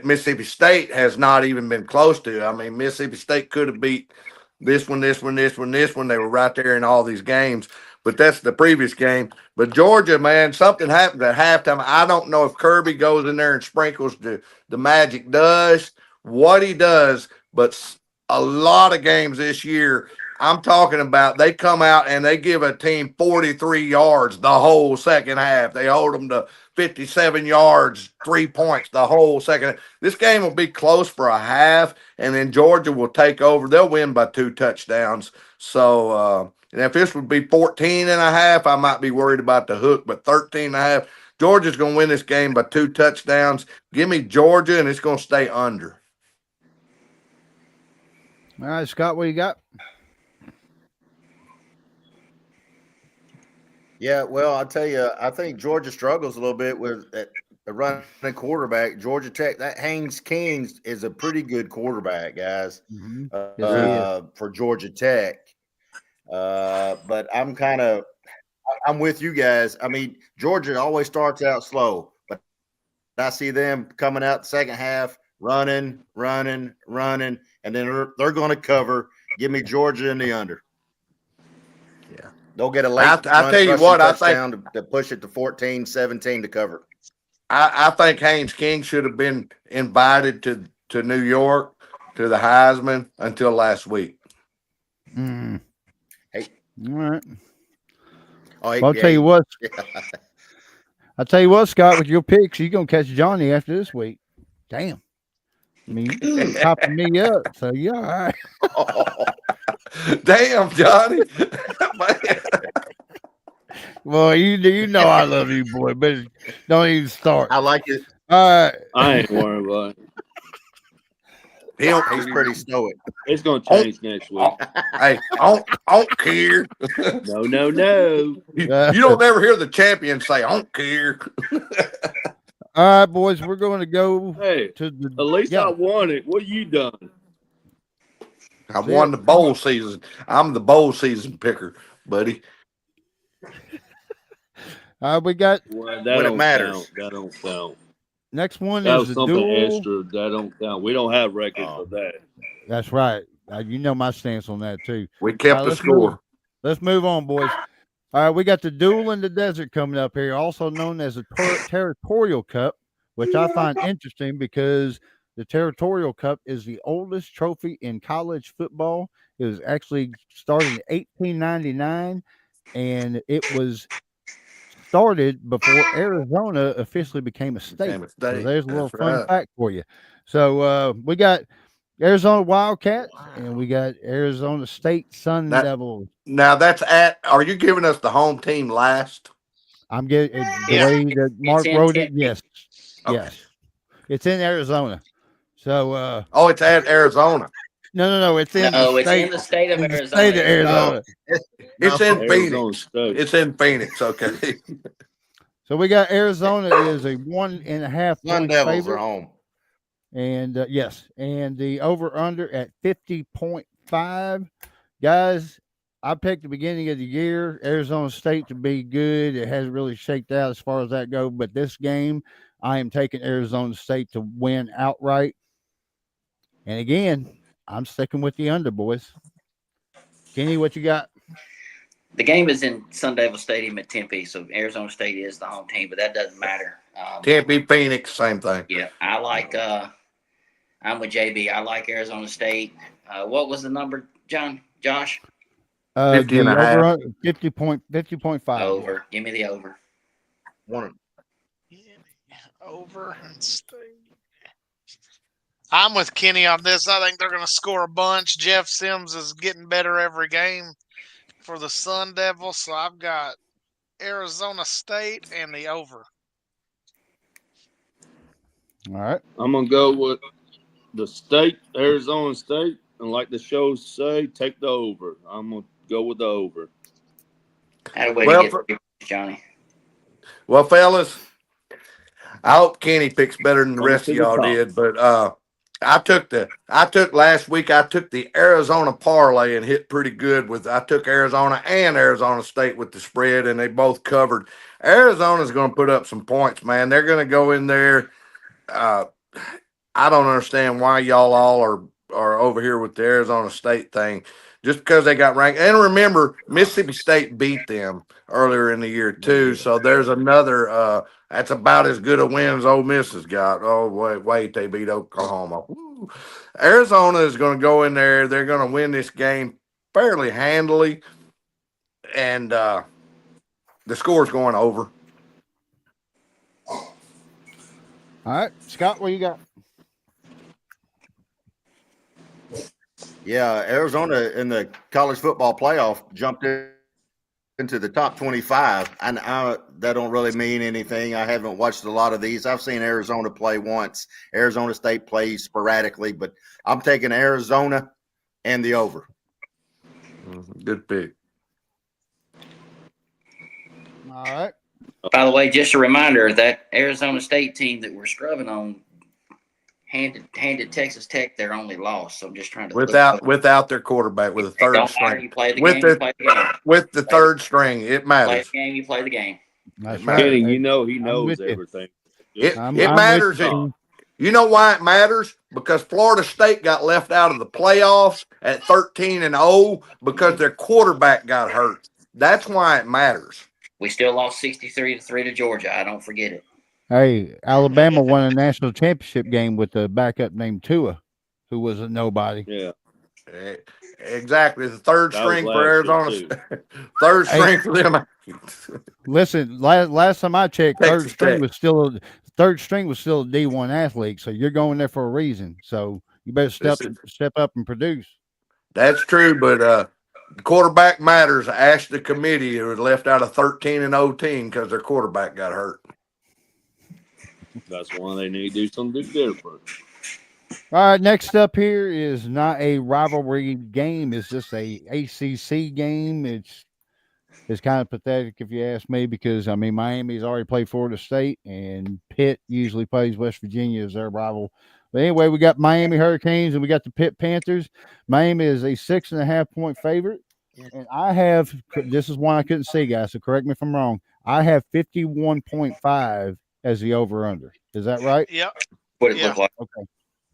Mississippi State has not even been close to. I mean, Mississippi State could have beat this one. They were right there in all these games. But that's the previous game. But Georgia, man, something happened at halftime. I don't know if Kirby goes in there and sprinkles the magic dust, what he does, but a lot of games this year, I'm talking about, they come out and they give a team 43 yards the whole second half. They hold them to 57 yards, 3 points the whole second. This game will be close for a half, and then Georgia will take over. They'll win by 2 touchdowns. So, and if this would be 14.5, I might be worried about the hook, but 13.5, Georgia's going to win this game by 2 touchdowns. Give me Georgia, and it's going to stay under. All right, Scott, what you got? Yeah, well, I'll tell you, I think Georgia struggles a little bit with the running quarterback. Georgia Tech, that Haynes King is a pretty good quarterback, guys, for Georgia Tech. But I'm with you guys. I mean, Georgia always starts out slow, but I see them coming out the second half, running, and then they're going to cover. Give me Georgia in the under. Yeah. They'll get a late I tell you what, touchdown to push it to 14-17 to cover. I think Haynes King should have been invited to New York to the Heisman until last week. Hey. All right. I'll tell you what. I'll tell you what, Scott, with your picks, you're going to catch Johnny after this week. Damn. I mean, you're topping me up, so you're all right. Damn, Johnny. Well, you know I love you, boy, but don't even start. I like it. All right. I ain't worried about it. He's pretty stoic. It's going to change next week. Hey, I don't care. No. You don't ever hear the champion say, I don't care. All All right, boys, we're going to go Hey, to the. at least Yeah. I won it. What you done? I won the bowl season. I'm the bowl season picker, buddy. We got Well, When it matters. count. That don't count. next one That is was the something duel. extra. That don't count. We don't have records Oh. for that. That's right. You know my stance on that too. We kept the score. Let's move on, boys. All right, we got the duel in the desert coming up here, also known as the Territorial Cup, which I find interesting because the Territorial Cup is the oldest trophy in college football. It was actually started in 1899, and it was started before Arizona officially became a state. Became a state. So there's a little That's fun right. fact for you. So we got Arizona Wildcats and we got Arizona State Sun Devils. Now that's are you giving us the home team last? I'm getting the way that Mark wrote it. Yes. Okay. Yes. It's in Arizona. So it's at Arizona. No, it's in in the state of Arizona. State of Arizona. It's in Arizona Phoenix. State. It's in Phoenix, okay. So we got Arizona is a 1.5 Sun point Devils favorite. are home. And yes, and the over under at 50.5. Guys, I picked the beginning of the year Arizona State to be good. It hasn't really shaked out as far as that goes, but this game, I am taking Arizona State to win outright. And again, I'm sticking with the under, boys. Kenny, what you got? The game is in Sun Devil Stadium at Tempe, so Arizona State is the home team, but that doesn't matter. Tempe, Phoenix, same thing. Yeah, I like. I'm with JB. I like Arizona State. What was the number, Josh? 50 and a half. 50.5. Over. Give me the over. Over and State. I'm with Kenny on this. I think they're going to score a bunch. Jeff Sims is getting better every game for the Sun Devils, so I've got Arizona State and the over. All right. I'm gonna go with the state, Arizona State, and like the shows say, take the over. I'm gonna go with the over. Johnny. Well, fellas, I hope Kenny picks better than the rest of y'all did. But I took last week. I took the Arizona parlay and hit pretty good I took Arizona and Arizona State with the spread, and they both covered. Arizona's going to put up some points, man. They're going to go in there. I don't understand why y'all all are over here with the Arizona State thing. Just because they got ranked. And remember, Mississippi State beat them earlier in the year, too. So there's another that's about as good a win as Ole Miss has got. Oh, wait, they beat Oklahoma. Woo. Arizona is going to go in there. They're going to win this game fairly handily. And the score's going over. All right. Scott, what you got? Yeah, Arizona in the college football playoff jumped into the top 25, and that don't really mean anything. I haven't watched a lot of these. I've seen Arizona play once. Arizona State plays sporadically, but I'm taking Arizona and the over. Good pick. All right. By the way, just a reminder that Arizona State team that we're scrubbing on handed Texas Tech their only loss. So I'm just trying to without their quarterback with a third string. You play the game. You play the game. With the third string, it matters. Play the game. You play the game. That's right. Kenny, you know he knows everything. It matters. You know why it matters? Because Florida State got left out of the playoffs at 13-0 because their quarterback got hurt. That's why it matters. We still lost 63-3 to Georgia. I don't forget it. Hey, Alabama won a national championship game with a backup named Tua, who was a nobody. Yeah. Exactly. The third string for Arizona. Third string for them. Listen, last time I checked, third string was still a D1 athlete. So you're going there for a reason. So you better step up and produce. That's true, but the quarterback matters. Ask the committee who was left out of 13-0 team because their quarterback got hurt. That's why they need to do something different. All right, next up here is not a rivalry game. It's just a ACC game. It's is kind of pathetic if you ask me, because I mean Miami's already played Florida State, and Pitt usually plays West Virginia as their rival. But anyway, we got Miami Hurricanes and we got the Pitt Panthers. Miami is a 6.5-point favorite. And I have, this is one I couldn't see, guys, so correct me if I'm wrong. I have 51.5 as the over under. Is that right? Yep. What it look like? Okay.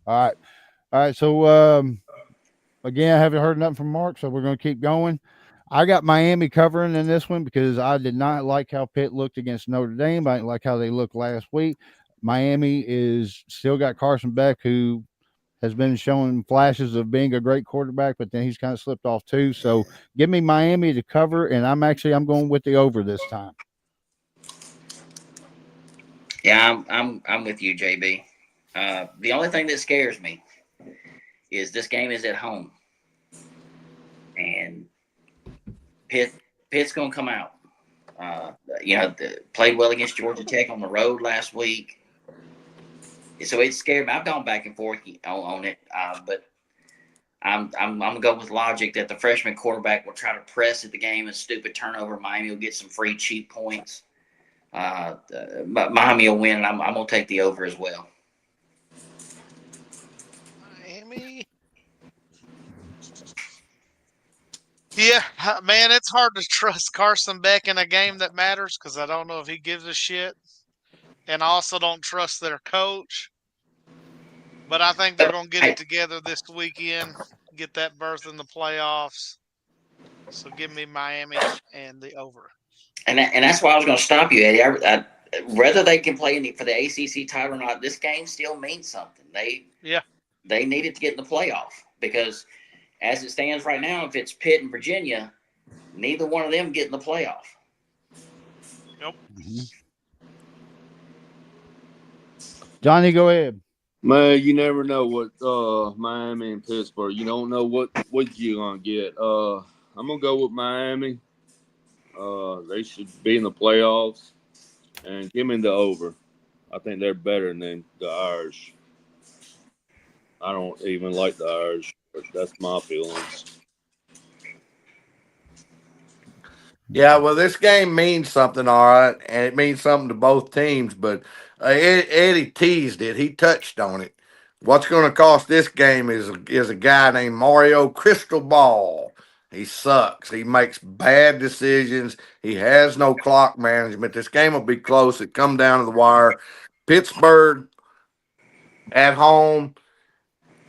All right. All right. So again, I haven't heard nothing from Mark, so we're going to keep going. I got Miami covering in this one because I did not like how Pitt looked against Notre Dame. I didn't like how they looked last week. Miami is still got Carson Beck, who has been showing flashes of being a great quarterback, but then he's kind of slipped off too. So give me Miami to cover, and I'm going with the over this time. Yeah, I'm with you, JB. The only thing that scares me is this game is at home, and Pitt's going to come out. Played well against Georgia Tech on the road last week. So it scared me. I've gone back and forth on it, but I'm gonna go with logic that the freshman quarterback will try to press at the game, a stupid turnover. Miami will get some free cheap points. Miami will win, and I'm gonna take the over as well. Miami. Yeah, man, it's hard to trust Carson Beck in a game that matters because I don't know if he gives a shit. And I also don't trust their coach. But I think they're going to get it together this weekend, get that berth in the playoffs. So give me Miami and the over. And that's why I was going to stop you, Eddie. Whether they can play for the ACC title or not, this game still means something. They needed to get in the playoff because as it stands right now, if it's Pitt and Virginia, neither one of them get in the playoff. Nope. Mm-hmm. Johnny, go ahead. Man, you never know what Miami and Pittsburgh. You don't know what you're gonna get. I'm gonna go with Miami. They should be in the playoffs, and give me the over. I think they're better than the Irish. I don't even like the Irish, but that's my feelings. Yeah, well, this game means something, all right, and it means something to both teams. But Eddie teased it; he touched on it. What's going to cost this game is a guy named Mario Cristobal. He sucks. He makes bad decisions. He has no clock management. This game will be close. It come down to the wire. Pittsburgh at home.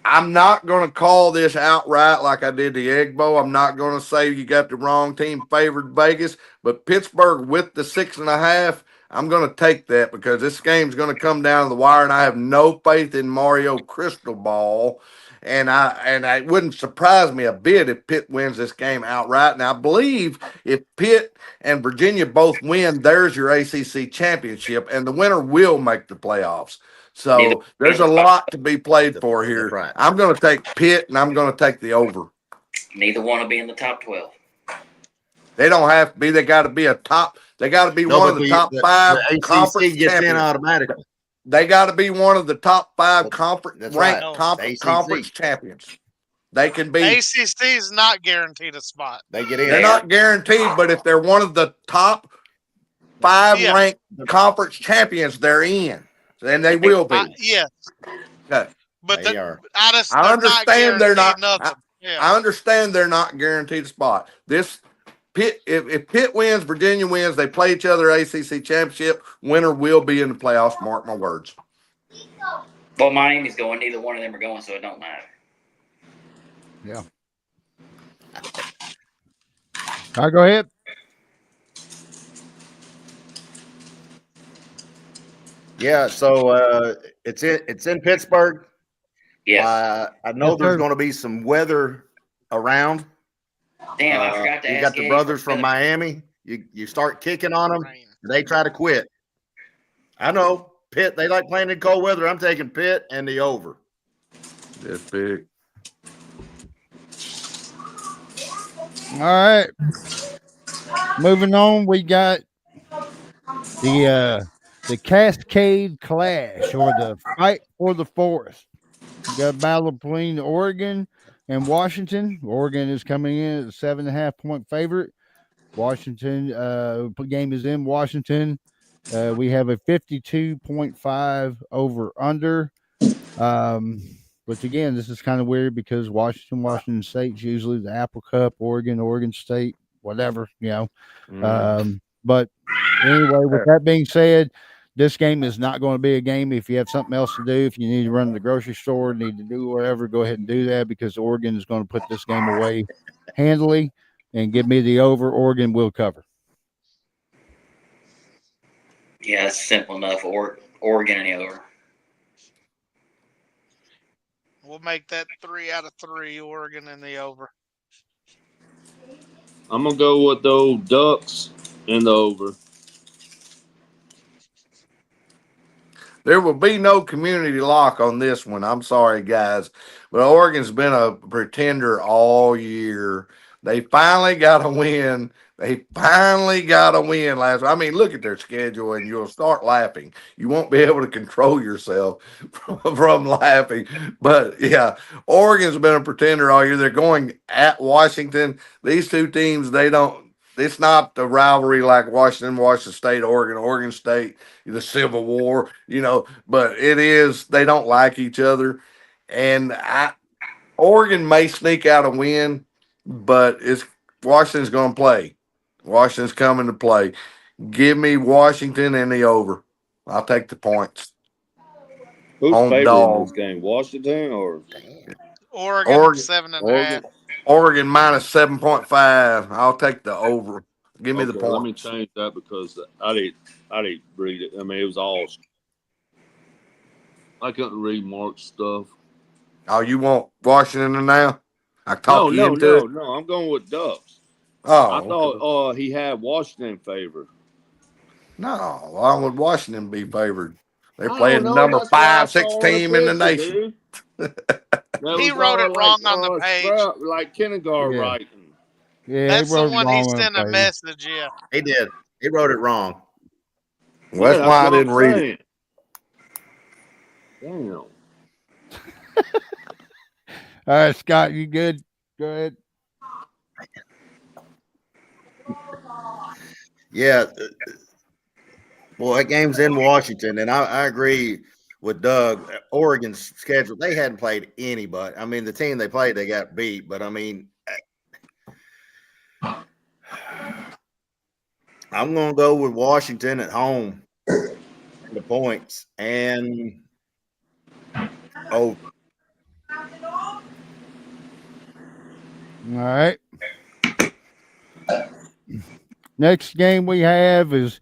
I'm not going to call this outright like I did the Egg Bowl. I'm not going to say you got the wrong team favored Vegas, but Pittsburgh with the 6.5, I'm going to take that because this game's going to come down to the wire, and I have no faith in Mario Cristobal. And it wouldn't surprise me a bit if Pitt wins this game outright. And I believe if Pitt and Virginia both win, there's your ACC championship, and the winner will make the playoffs. So there's a lot to be played for here. Right. I'm going to take Pitt, and I'm going to take the over. Neither one will be in the top 12. They don't have to be. They got to be a top. They got to be one of the top five conference champions. Automatically. They got to be one of the top five conference champions. They can be. ACC is not guaranteed a spot. They get in. They're not guaranteed, but if they're one of the top five ranked conference champions, they're in. And they will be. Yes. Okay. But they are. I understand they're not. I understand they're not guaranteed a spot. This Pitt, if Pitt wins, Virginia wins, they play each other ACC championship. Winner will be in the playoffs. Mark my words. Well, Miami's going. Neither one of them are going, so it don't matter. Yeah. All right, go ahead. Yeah, so it's in Pittsburgh. Yes. I know there's going to be some weather around. Damn, I forgot to ask. You got the brothers from Miami. You start kicking on them, they try to quit. I know Pitt. They like playing in cold weather. I'm taking Pitt and the over. That's big. All right. Moving on, we got the Cascade Clash, or the Fight for the Forest. We got a battle between Oregon and Washington. Oregon is coming in at a 7.5-point favorite. Washington game is in Washington. We have a 52.5 over under. Which again, this is kind of weird because Washington State's usually the Apple Cup, Oregon State, whatever, But anyway, with that being said, this game is not going to be a game. If you have something else to do, if you need to run to the grocery store, need to do whatever, go ahead and do that because Oregon is going to put this game away handily and give me the over. Oregon will cover. Yeah, it's simple enough. Oregon and the over. We'll make that 3 out of 3. Oregon and the over. I'm gonna go with the old Ducks and the over. There will be no community lock on this one. I'm sorry, guys. But Oregon's been a pretender all year. They finally got a win. Last. I mean, look at their schedule and you'll start laughing. You won't be able to control yourself from laughing. But, yeah, Oregon's been a pretender all year. They're going at Washington. These two teams, it's not the rivalry like Washington State, Oregon State, the Civil War, but it is, they don't like each other. And Oregon may sneak out a win, but Washington's going to play. Washington's coming to play. Give me Washington and the over. I'll take the points. Who's On favored dog. in this game? Washington or Oregon 7.5. Oregon minus 7.5. I'll take the over. Give me the points. Let me change that because I didn't read it. I mean, it was all. I couldn't read Mark's stuff. Oh, you want Washington now? I talk you into it. No. I'm going with Ducks. Oh, I thought he had Washington favored. No, why would Washington be favored? They're playing number 5, 6 team in the nation. He wrote it wrong on the page. Like kindergarten writing. Yeah, that's the one he sent a message. Yeah, he did. He wrote it wrong. Well, that's why I didn't read it. Damn. All right, Scott, you good? Go ahead. Yeah. Well, that game's in Washington, and I agree with Doug. Oregon's schedule, they hadn't played anybody. I mean, the team they played, they got beat. But, I mean, I'm going to go with Washington at home and the points. And over. All right. Next game we have is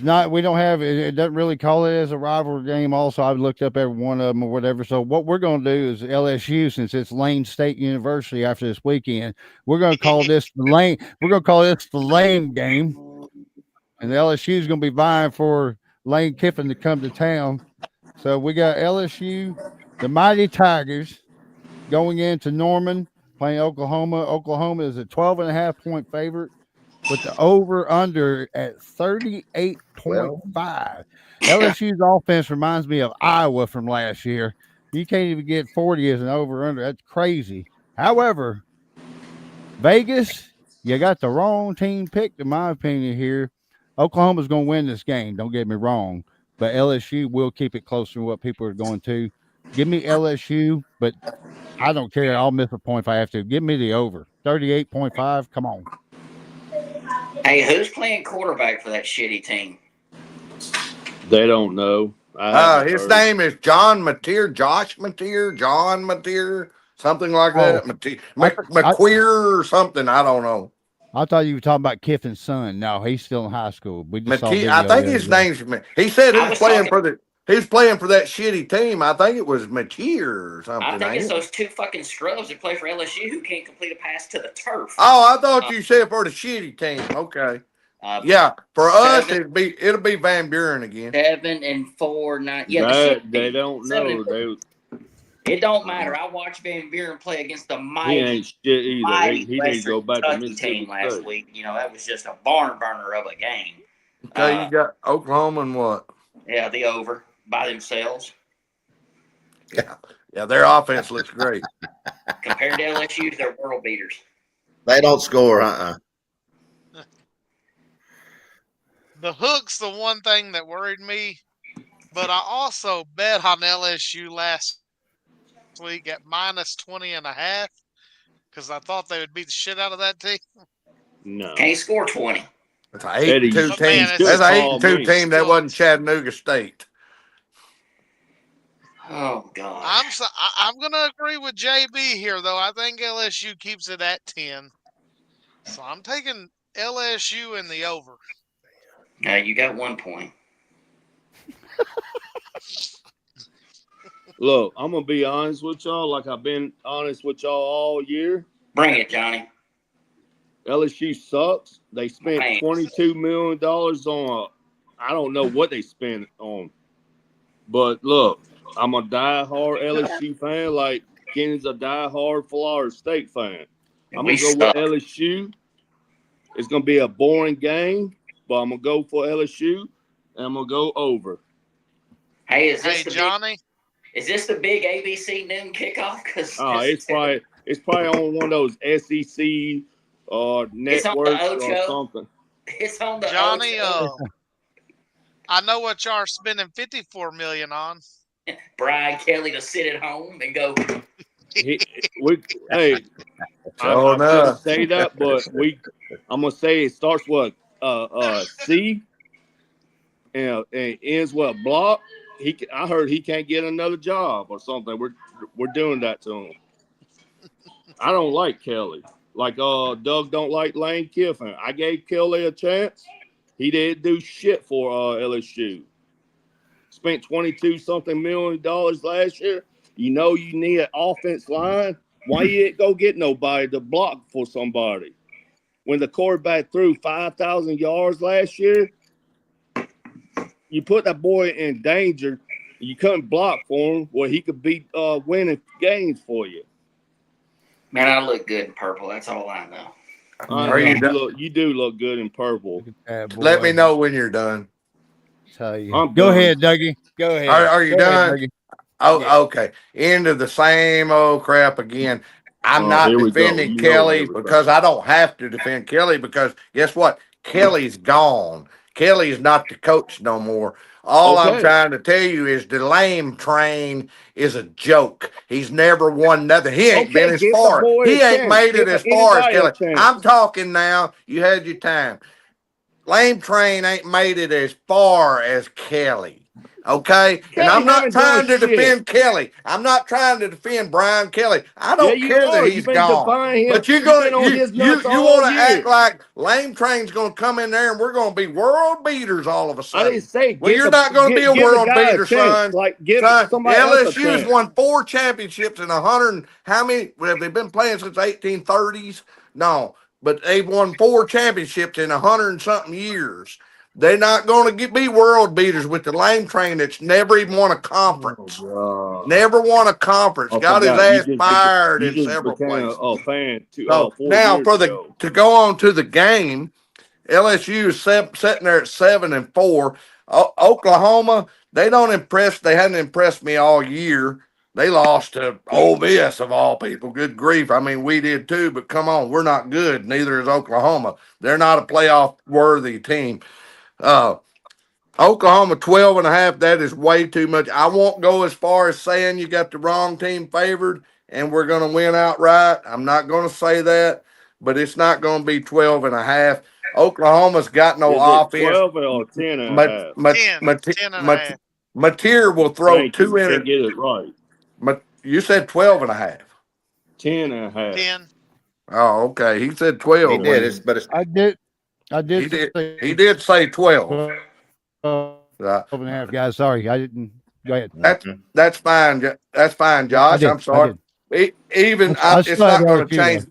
not, we don't have it doesn't really call it as a rivalry game. Also, I've looked up every one of them or whatever. So what we're going to do is LSU, since it's Lane State University after this weekend, we're going to call this the Lane game, and the LSU is going to be vying for Lane Kiffin to come to town. So we got LSU, the Mighty Tigers, going into Norman playing Oklahoma. Oklahoma is a 12.5-point favorite, with the over-under at 38.5. LSU's offense reminds me of Iowa from last year. You can't even get 40 as an over-under. That's crazy. However, Vegas, you got the wrong team picked, in my opinion here. Oklahoma's going to win this game, don't get me wrong, but LSU will keep it closer to what people are going to. Give me LSU, but I don't care. I'll miss a point if I have to. Give me the over. 38.5. Come on. Hey, who's playing quarterback for that shitty team? They don't know. His name is Josh Mateer, something like that. McQueer or something. I don't know. I thought you were talking about Kiffin's son. No, he's still in high school. We just saw I think his name's. He said he was playing for that shitty team. I think it was Mateer or something. I think it's those two fucking scrubs that play for LSU who can't complete a pass to the turf. Oh, I thought you said for the shitty team. Okay. Yeah, for us it'll be Van Buren again. 7-4, 9. Yeah, they don't know. It don't matter. I watched Van Buren play against the mighty. He ain't shit either. He need to go back to Mississippi team last week. That was just a barn burner of a game. Okay, you got Oklahoma and what? Yeah, the over by themselves. Yeah, their offense looks great. Compared to LSU, they're world beaters. They don't score, The hook's the one thing that worried me, but I also bet on LSU last week at minus 20.5 because I thought they would beat the shit out of that team. No. Can't score 20. That's an 8-2 team. That's an 8-2 team. That wasn't Chattanooga State. Oh God. I'm gonna agree with JB here though. I think LSU keeps it at 10, so I'm taking LSU in the over. Now you got 1 point. Look, I'm gonna be honest with y'all, like I've been honest with y'all all year. Bring it, Johnny. LSU sucks. They spent $22 million on I don't know what they spent on. But look, I'm a diehard LSU fan, like Kenny's a diehard Florida State fan. I'm gonna go with LSU. It's gonna be a boring game, but I'm gonna go for LSU and I'm gonna go over. Hey, is this the big ABC noon kickoff? It's probably on one of those SEC networks or something. It's on the Johnny. I know what y'all are spending $54 million on. Brian Kelly to sit at home and go. I'm gonna say that, but I'm gonna say it starts with C and ends with a block. I heard he can't get another job or something. We're doing that to him. I don't like Kelly. Like Doug don't like Lane Kiffin. I gave Kelly a chance. He didn't do shit for LSU. Spent $22-something million last year. You know you need an offense line. Why you didn't go get nobody to block for somebody? When the quarterback threw 5,000 yards last year, you put that boy in danger. You couldn't block for him where he could be winning games for you. Man, I look good in purple. That's all I know. You do look good in purple. Let me know when you're done. Tell you. Go ahead, Dougie. Go ahead. Are you done? Ahead, Okay. Into the same old crap again. I'm not defending Kelly because I don't have to defend Kelly because guess what? Kelly's gone. Kelly's not the coach no more. All I'm trying to tell you is the lame train is a joke. He's never won nothing. He ain't been as far. He ain't made it as far as Kelly. I'm talking now. You had your time. Lame train ain't made it as far as Kelly. Okay? And I'm not trying to defend Kelly. I'm not trying to defend Brian Kelly. I don't care that he's gone. But you want to act like Lame Train's going to come in there and we're going to be world beaters all of a sudden. I didn't say you're not going to be a world beater, son. LSU's else won 4 championships in 100. How many have they been playing since the 1830s? No. But they've won 4 championships in 100 and something years. They're not going to be world beaters with the lame train that's never even won a conference. Never won a conference. Got his ass fired in several places. Now, to go on to the game, LSU is sitting there at 7-4. Oklahoma, they don't impress. They hadn't impressed me all year. They lost to Ole Miss of all people. Good grief. I mean, we did too, but come on, we're not good. Neither is Oklahoma. They're not a playoff worthy team. Oklahoma 12.5. That is way too much. I won't go as far as saying you got the wrong team favored and we're going to win outright. I'm not going to say that, but it's not going to be 12.5. Oklahoma's got no offense. 12 or 10.5. Mateer will throw 2 in it. Get it right. You said 12.5. 10.5. 10. Oh, okay. He said 12. He did, but I did. He did say 12. 12.5, guys. Sorry, I didn't. Go ahead. That's fine. That's fine, Josh. I'm sorry. It's not going to change.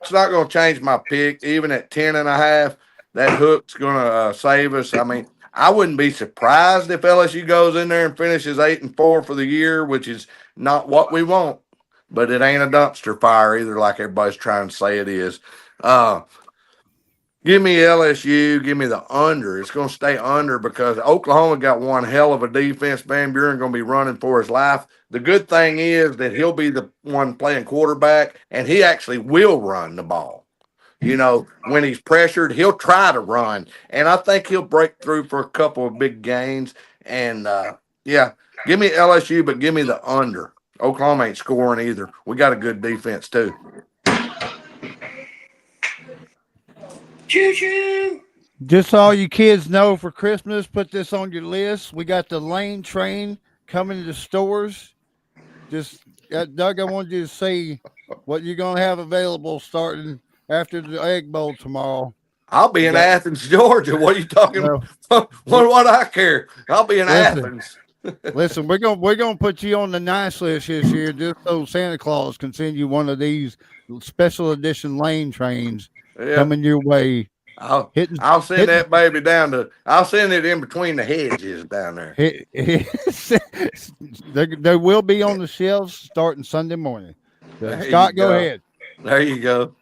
It's not going to change my pick. Even at 10.5, that hook's going to save us. I mean, I wouldn't be surprised if LSU goes in there and finishes 8-4 for the year, which is not what we want. But it ain't a dumpster fire either, like everybody's trying to say it is. Give me LSU. Give me the under. It's going to stay under because Oklahoma got one hell of a defense. Van Buren going to be running for his life. The good thing is that he'll be the one playing quarterback, and he actually will run the ball. when he's pressured, he'll try to run. And I think he'll break through for a couple of big gains. And, give me LSU, but give me the under. Oklahoma ain't scoring either. We got a good defense, too. Choo-choo. Just so all you kids know, for Christmas, put this on your list. We got the Lane Train coming to stores. Doug, I wanted you to see what you're going to have available starting after the Egg Bowl tomorrow. I'll be in Athens, Georgia. What are you talking about? What I care? I'll be in Athens. Listen, we're gonna put you on the nice list this year, just so Santa Claus can send you one of these special edition Lane Trains coming your way. I'll send that baby down to. I'll send it in between the hedges down there. They will be on the shelves starting Sunday morning. Scott, go ahead. There you go.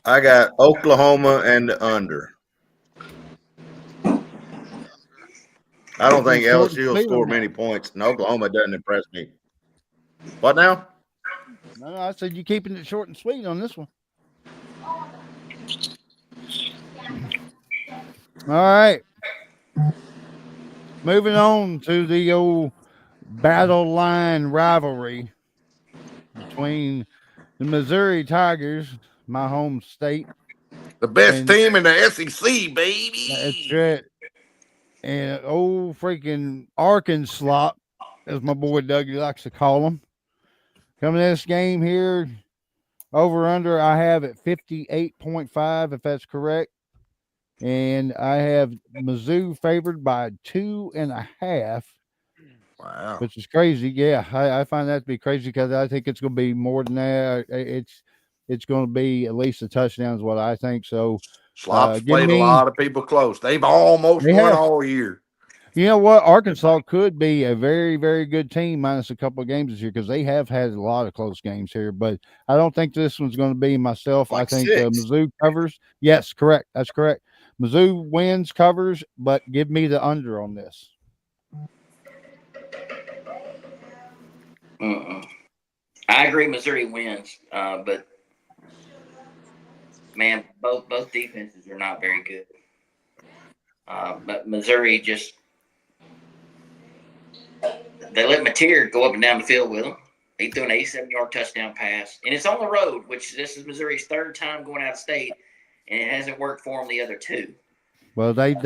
I got Oklahoma and the under. I don't think LSU will score many points, and Oklahoma doesn't impress me. What now? No, I said you're keeping it short and sweet on this one. All right. Moving on to the old battle line rivalry between the Missouri Tigers, my home state. The best team in the SEC, baby. That's right. And old freaking Arkansas, as my boy Dougie likes to call them. Coming to this game here, over under, I have at 58.5, if that's correct. And I have Mizzou favored by 2.5. Wow. Which is crazy. Yeah, I find that to be crazy because I think it's going to be more than that. It's going to be at least a touchdown is what I think. So Slops played a lot of people close. They've almost won all year. You know what? Arkansas could be a very, very good team minus a couple of games this year because they have had a lot of close games here. But I don't think this one's going to be myself. I think Mizzou covers. Yes, correct. That's correct. Mizzou wins, covers, but give me the under on this. I agree Missouri wins, but man, both defenses are not very good. But Missouri just they let Mateer go up and down the field with them. He threw an 87-yard touchdown pass, and it's on the road, which this is Missouri's third time going out of state, and it hasn't worked for them the other two. Well, they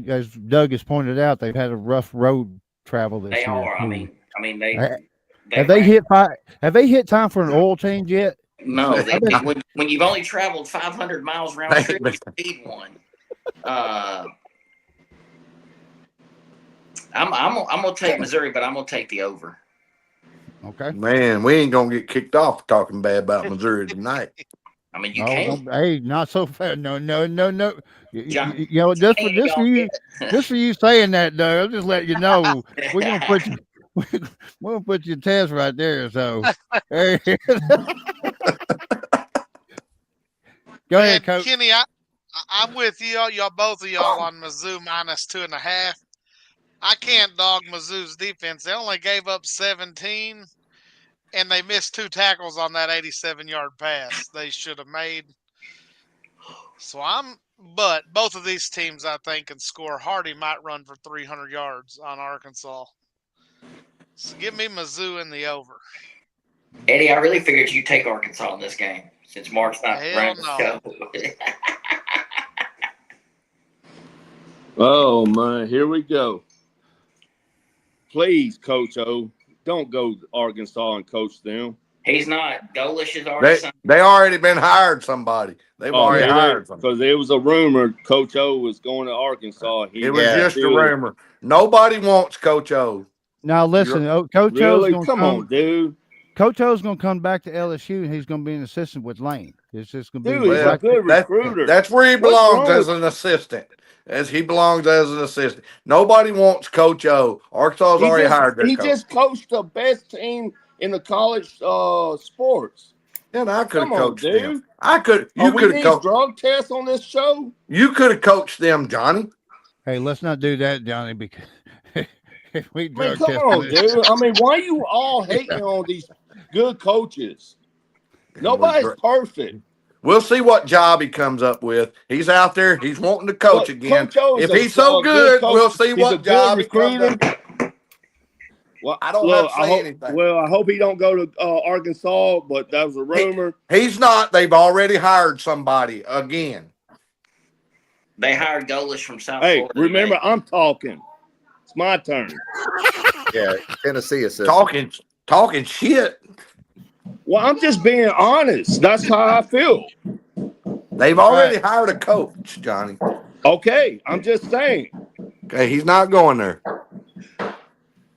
as Doug has pointed out, they've had a rough road travel this year. They are. I mean, they have they hit time for an oil change yet? No. When you've only traveled 500 miles round trip, you need one. I'm gonna take Missouri, but I'm gonna take the over. Okay. Man, we ain't gonna get kicked off talking bad about Missouri tonight. I mean, you can't. Hey, not so fast. No. You know, just for you saying that, Doug, I'll just let you know we're gonna put you. We're gonna put your test right there. So, go ahead, Coach. Kenny, I'm with you. Y'all, both of y'all on Mizzou minus 2.5. I can't dog Mizzou's defense. They only gave up 17, and they missed 2 tackles on that 87-yard pass they should have made. But both of these teams, I think, can score. Hardy might run for 300 yards on Arkansas. So give me Mizzou in the over. Eddie, I really figured you'd take Arkansas in this game since Mark's not running the show. Oh, man, here we go. Please, Coach O, don't go to Arkansas and coach them. He's not. Golish is already they already been hired somebody. They've already hired somebody. Because there was a rumor Coach O was going to Arkansas. It was just a rumor. Nobody wants Coach O. Now, listen, Coach O's going to come on, dude. Coach O's going to come back to LSU, and he's going to be an assistant with Lane. It's just going to be he's a good recruiter. That's where he belongs as an assistant. He belongs as an assistant. Nobody wants Coach O. Arkansas's already hired their coach. He just coached the best team in the college sports. Yeah, I could have coached them. Dude. I could. You could have coached. Drug tests on this show. You could have coached them, Johnny. Hey, let's not do that, Johnny, because We I mean, drug come tested on, it. dude. I mean, why are you all hating on these good coaches? Nobody's perfect. We'll see what job he comes up with. He's out there. He's wanting to coach Look, again. Coach O is If he's so a good good, coach. we'll see He's a what good job he comes recruiter. up. Well, I don't look, have to say anything. Well, I hope he don't go to Arkansas, but that was a rumor. He's not. They've already hired somebody again. They hired Golish from South Florida. Hey, remember, I'm talking. It's my turn. Yeah, Tennessee assistant. Talking shit. Well, I'm just being honest. That's how I feel. They've already hired a coach, Johnny. Okay, I'm just saying. Okay, he's not going there.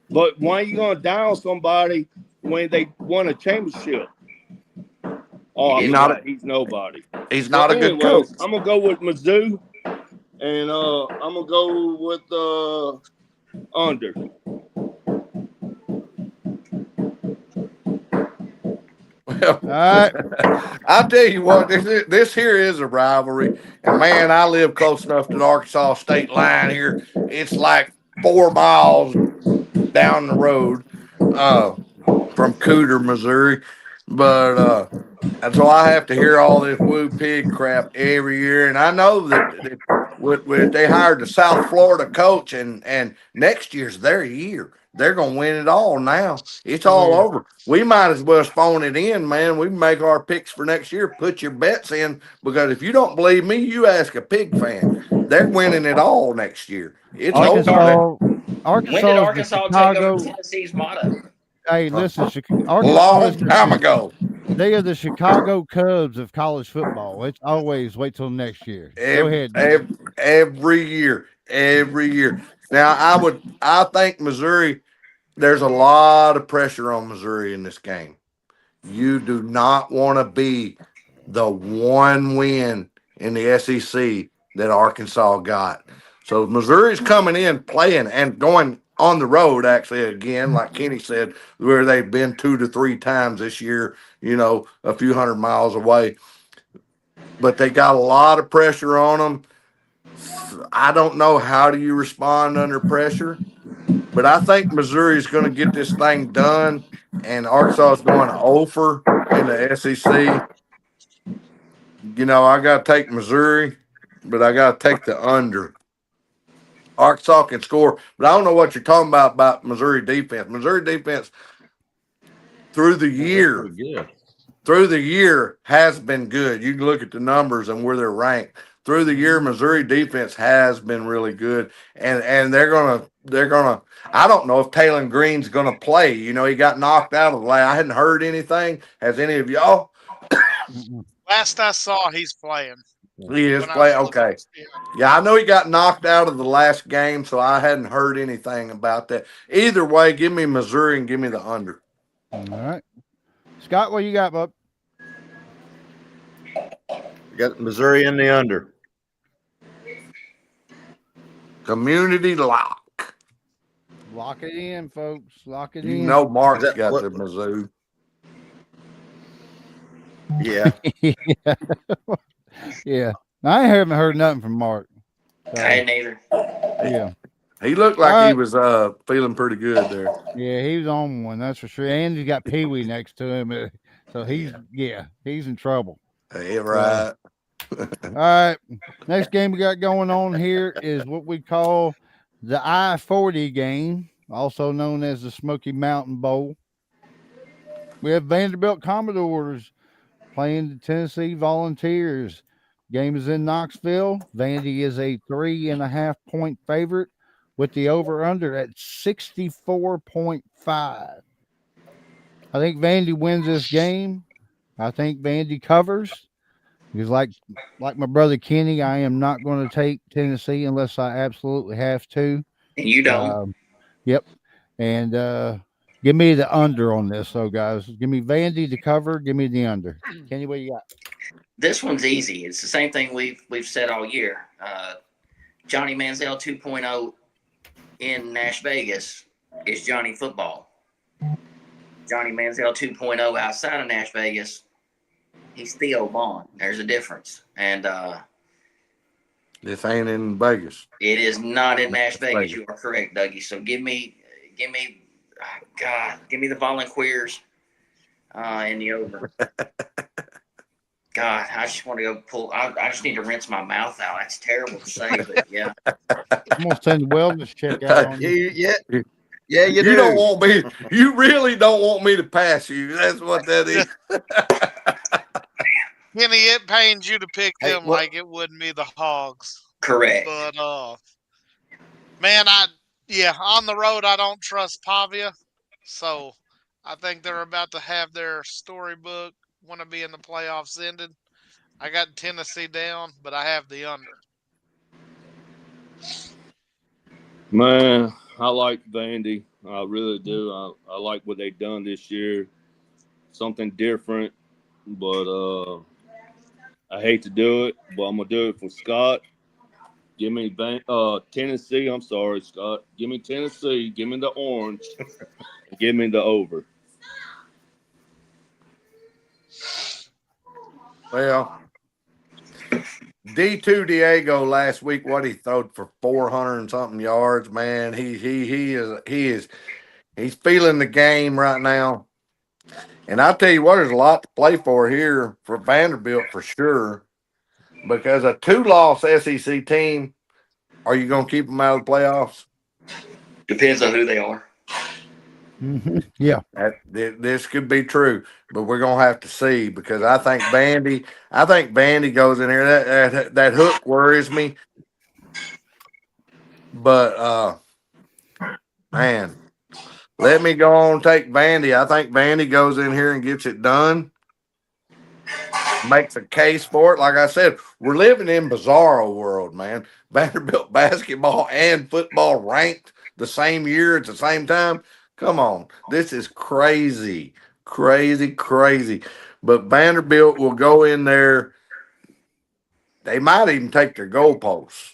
But why are you going to down somebody when they won a championship? Oh, he's nobody. He's not a good coach. I'm going to go with Mizzou, and I'm going to go with under. Well, All right. I'll tell you what, this here is a rivalry. And, man, I live close enough to the Arkansas state line here. It's like 4 miles down the road from Cooter, Missouri. But and so I have to hear all this woo pig crap every year. And I know that with they hired the South Florida coach, and next year's their year. They're going to win it all now. It's all over. We might as well phone it in, man. We can make our picks for next year. Put your bets in, because if you don't believe me, you ask a pig fan. They're winning it all next year. It's over. When did Arkansas take over Tennessee's motto? Hey, listen, long time ago. They are the Chicago Cubs of college football. It's always wait till next year. Go ahead. Every year. Now, I think Missouri, there's a lot of pressure on Missouri in this game. You do not want to be the one win in the SEC that Arkansas got. So Missouri's coming in, playing, and going on the road, actually, again, like Kenny said, where they've been 2 to 3 times this year, a few hundred miles away. But they got a lot of pressure on them. I don't know how do you respond under pressure, but I think Missouri is going to get this thing done, and Arkansas is going over in the SEC. I got to take Missouri, but I got to take the under. Arkansas can score, but I don't know what you're talking about Missouri defense. Missouri defense through the year has been good. You can look at the numbers and where they're ranked. Through the year, Missouri defense has been really good, and they're gonna. I don't know if Taylor Green's gonna play. He got knocked out of the last. I hadn't heard anything. Has any of y'all? Last I saw, he's playing. He is playing. Okay. Yeah, I know he got knocked out of the last game, so I hadn't heard anything about that. Either way, give me Missouri and give me the under. All right, Scott, what you got, bub? You got Missouri in the under. Community lock. Lock it in, folks. Lock it in. You know Mark's got the Mizzou. Yeah. Yeah. I haven't heard nothing from Mark. I hadn't either. Yeah. He looked like he was feeling pretty good there. Yeah, he was on one, that's for sure. And he got Pee Wee next to him. So he's in trouble. Yeah, right. All right. Next game we got going on here is what we call the I-40 game, also known as the Smoky Mountain Bowl. We have Vanderbilt Commodores playing the Tennessee Volunteers. Game is in Knoxville. Vandy is a 3.5 point favorite with the over-under at 64.5. I think Vandy wins this game. I think Vandy covers. Because like my brother Kenny, I am not going to take Tennessee unless I absolutely have to. And you don't. Yep. And give me the under on this, though, guys. Give me Vandy to cover. Give me the under. Kenny, what you got? This one's easy. It's the same thing we've said all year. Johnny Manziel 2.0 in Nash Vegas is Johnny Football. Johnny Manziel 2.0 outside of Nash Vegas, he's Theo Vaughn. There's a difference. And this ain't in Vegas. It is not in Nash Vegas. You are correct, Dougie. So give me give me the Volunteers in the over. God, I just want to go pull. I just need to rinse my mouth out. That's terrible to say, but yeah. I'm gonna send a wellness check out on you. Yeah, you do. You don't want me. You really don't want me to pass you. That's what that is. Kenny, it pains you to pick Hey, them what- like it wouldn't be the Hogs. Correct. But man, on the road I don't trust Pavia, so I think they're about to have their storybook want to be in the playoffs ended. I got Tennessee down, but I have the under. Man, I like Vandy. I really do. I like what they've done this year. Something different, but I hate to do it, but I'm gonna do it for Scott. Give me Tennessee. I'm sorry, Scott. Give me Tennessee. Give me the orange. Give me the over. Well, D2 Diego last week, what he throwed for 400 and something yards, man. He's feeling the game right now. And I'll tell you what, there's a lot to play for here for Vanderbilt for sure. Because a 2-loss SEC team, are you going to keep them out of the playoffs? Depends on who they are. Mm-hmm. Yeah. This could be true, but we're going to have to see because I think Vandy goes in here. That hook worries me. But, man, let me go on and take Vandy. I think Vandy goes in here and gets it done. Makes a case for it. Like I said, we're living in bizarro world, man. Vanderbilt basketball and football ranked the same year at the same time. Come on. This is crazy. Crazy. But Vanderbilt will go in there. They might even take their goalposts,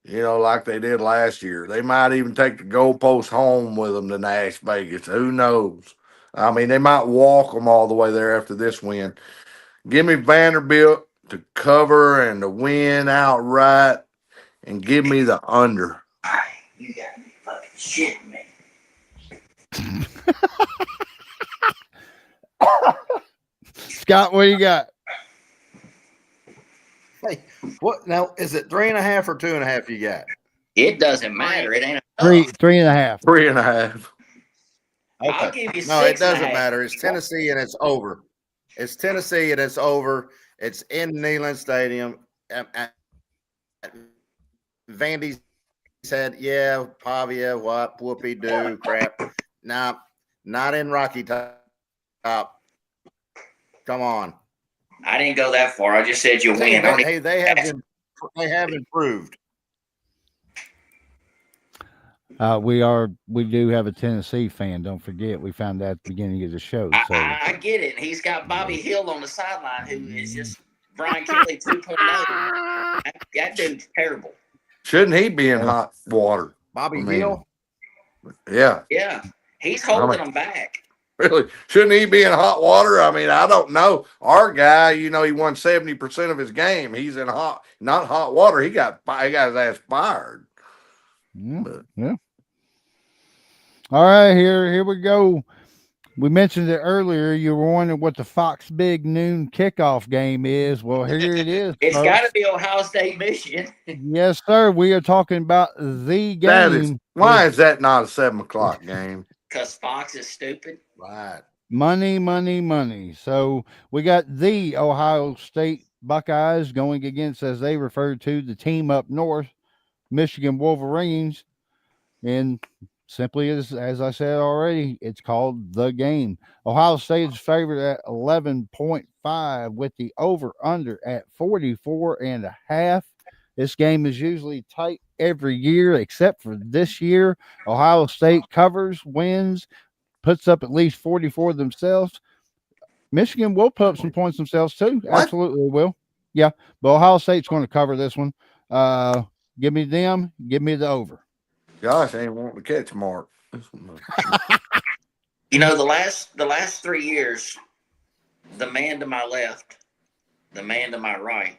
like they did last year. They might even take the goalposts home with them to Las Vegas. Who knows? I mean, they might walk them all the way there after this win. Give me Vanderbilt to cover and to win outright, and give me the under. You got me fucking shitting me. Scott, what do you got? Hey, what now? Is it 3.5 or 2.5 you got? It doesn't matter. It ain't Three enough. 3.5. 3.5. I'll give you No, it 6.5. doesn't matter. It's Tennessee and it's over. It's Tennessee and it's over. It's in Neyland Stadium. Vandy said, yeah, Pavia, what, whoopee doo, crap. Nah, not in Rocky Top. Come on. I didn't go that far. I just said you win. Hey, they have improved. We do have a Tennessee fan. Don't forget, we found that at the beginning of the show. So I get it. He's got Bobby Hill on the sideline, who is just Brian Kelly 2.0. That dude's terrible. Shouldn't he be in hot water? Bobby Hill? Yeah. Yeah, he's holding them back. Really? Shouldn't he be in hot water? I mean, I don't know. Our guy, he won 70% of his game. He's in not hot water. He got his ass fired. Yeah. All right, here we go. We mentioned it earlier. You were wondering what the Fox Big Noon kickoff game is. Well, here it is. It's folks. got to be Ohio State, Michigan. Yes, sir. We are talking about the game. Why is that not a 7:00 game? Because Fox is stupid. Right. Money. So we got the Ohio State Buckeyes going against, as they refer to, the team up north, Michigan Wolverines. And simply as I said already, it's called the game. Ohio State is favored at 11.5 with the over-under at 44.5. This game is usually tight every year except for this year. Ohio State covers, wins, puts up at least 44 themselves. Michigan will put up some points themselves too. What? Absolutely will. Yeah, but Ohio State's going to cover this one. Give me them. Give me the over. Gosh, I ain't wanting to catch Mark. The last 3 years, the man to my left, the man to my right,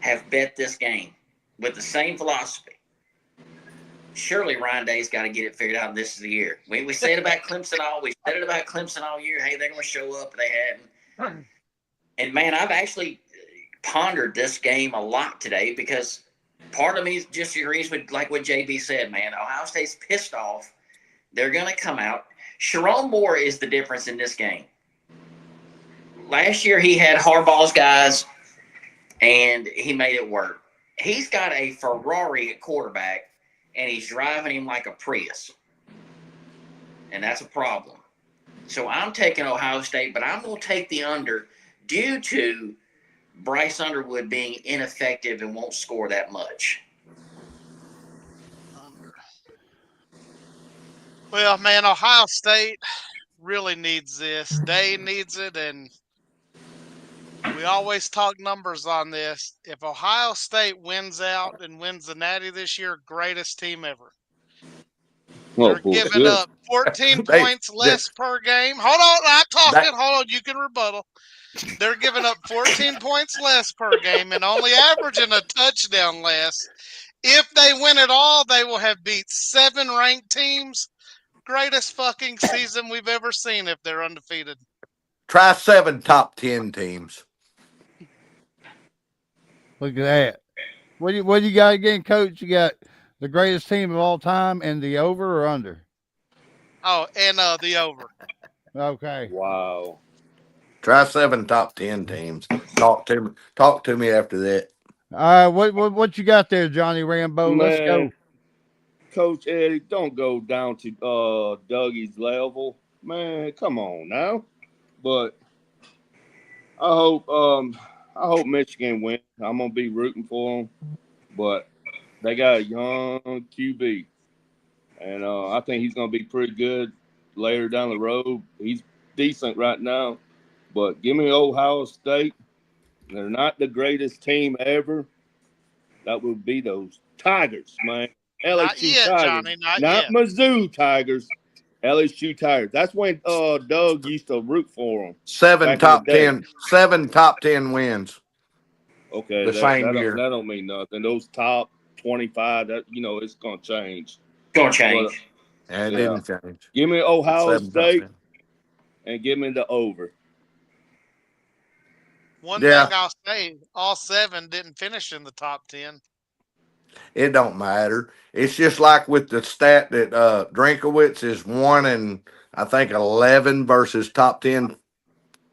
have bet this game with the same philosophy. surely Ryan Day's got to get it figured out. This is the year. We said about Clemson all year. Hey, they're going to show up. They hadn't. And man, I've actually pondered this game a lot today because part of me just agrees with like what JB said. Man, Ohio State's pissed off. They're going to come out. Sharon Moore is the difference in this game. Last year he had Harbaugh's guys, and he made it work. He's got a Ferrari at quarterback, and he's driving him like a Prius. And that's a problem. So I'm taking Ohio State, but I'm going to take the under due to Bryce Underwood being ineffective and won't score that much. Well, man, Ohio State really needs this. Day needs it, and we always talk numbers on this. If Ohio State wins out and wins the Natty this year, greatest team ever. They're giving up 14 points less per game. Hold on, I'm talking. Hold on, you can rebuttal. They're giving up 14 points less per game and only averaging a touchdown less. If they win it all, they will have beat 7 ranked teams. Greatest fucking season we've ever seen if they're undefeated. Try 7 top 10 teams. Look at that. What do you got again, Coach? You got the greatest team of all time and the over or under? Oh, and the over. Okay. Wow. Try 7 top 10 teams. Talk to me after that. All right, what you got there, Johnny Rambo? Man, let's go. Coach Eddie, don't go down to Dougie's level. Man, come on now. But I hope Michigan wins. I'm gonna be rooting for them. But they got a young QB. And I think he's gonna be pretty good later down the road. He's decent right now. But give me Ohio State. They're not the greatest team ever. That would be those Tigers, man. LSU not yet, Tigers. Johnny, not yet. Mizzou Tigers. LSU Tigers. That's when Doug used to root for them. 7 top 10 wins. Okay, that don't mean nothing. Those top 25, that it's gonna change. Gonna change. It didn't change. Give me Ohio State and give me the over. One thing I'll say, all 7 didn't finish in the top 10. It don't matter. It's just like with the stat that Drinkowitz is 1-11 versus top 10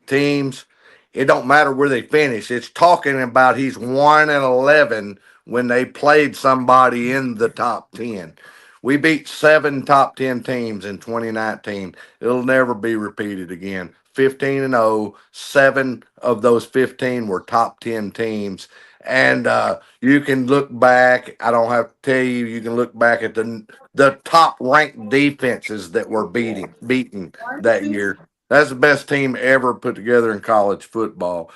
teams. It don't matter where they finish. It's talking about he's 1-11 when they played somebody in the top 10. We beat 7 top 10 teams in 2019. It'll never be repeated again. 15-0, 7 of those 15 were top 10 teams. And you can look back. I don't have to tell you. You can look back at the top ranked defenses that were beaten that year. That's the best team ever put together in college football.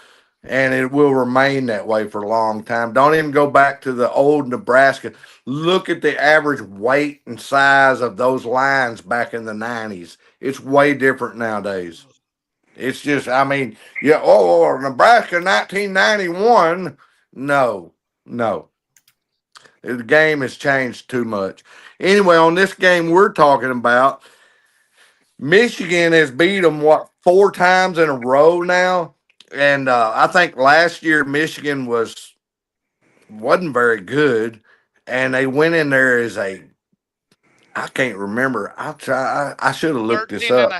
And it will remain that way for a long time. Don't even go back to the old Nebraska. Look at the average weight and size of those lines back in the 90s. It's way different nowadays. It's just, Nebraska 1991. No. The game has changed too much. Anyway, on this game we're talking about, Michigan has beat them, 4 times in a row now? And I think last year Michigan wasn't very good, and they went in there as I can't remember. I should have looked this up.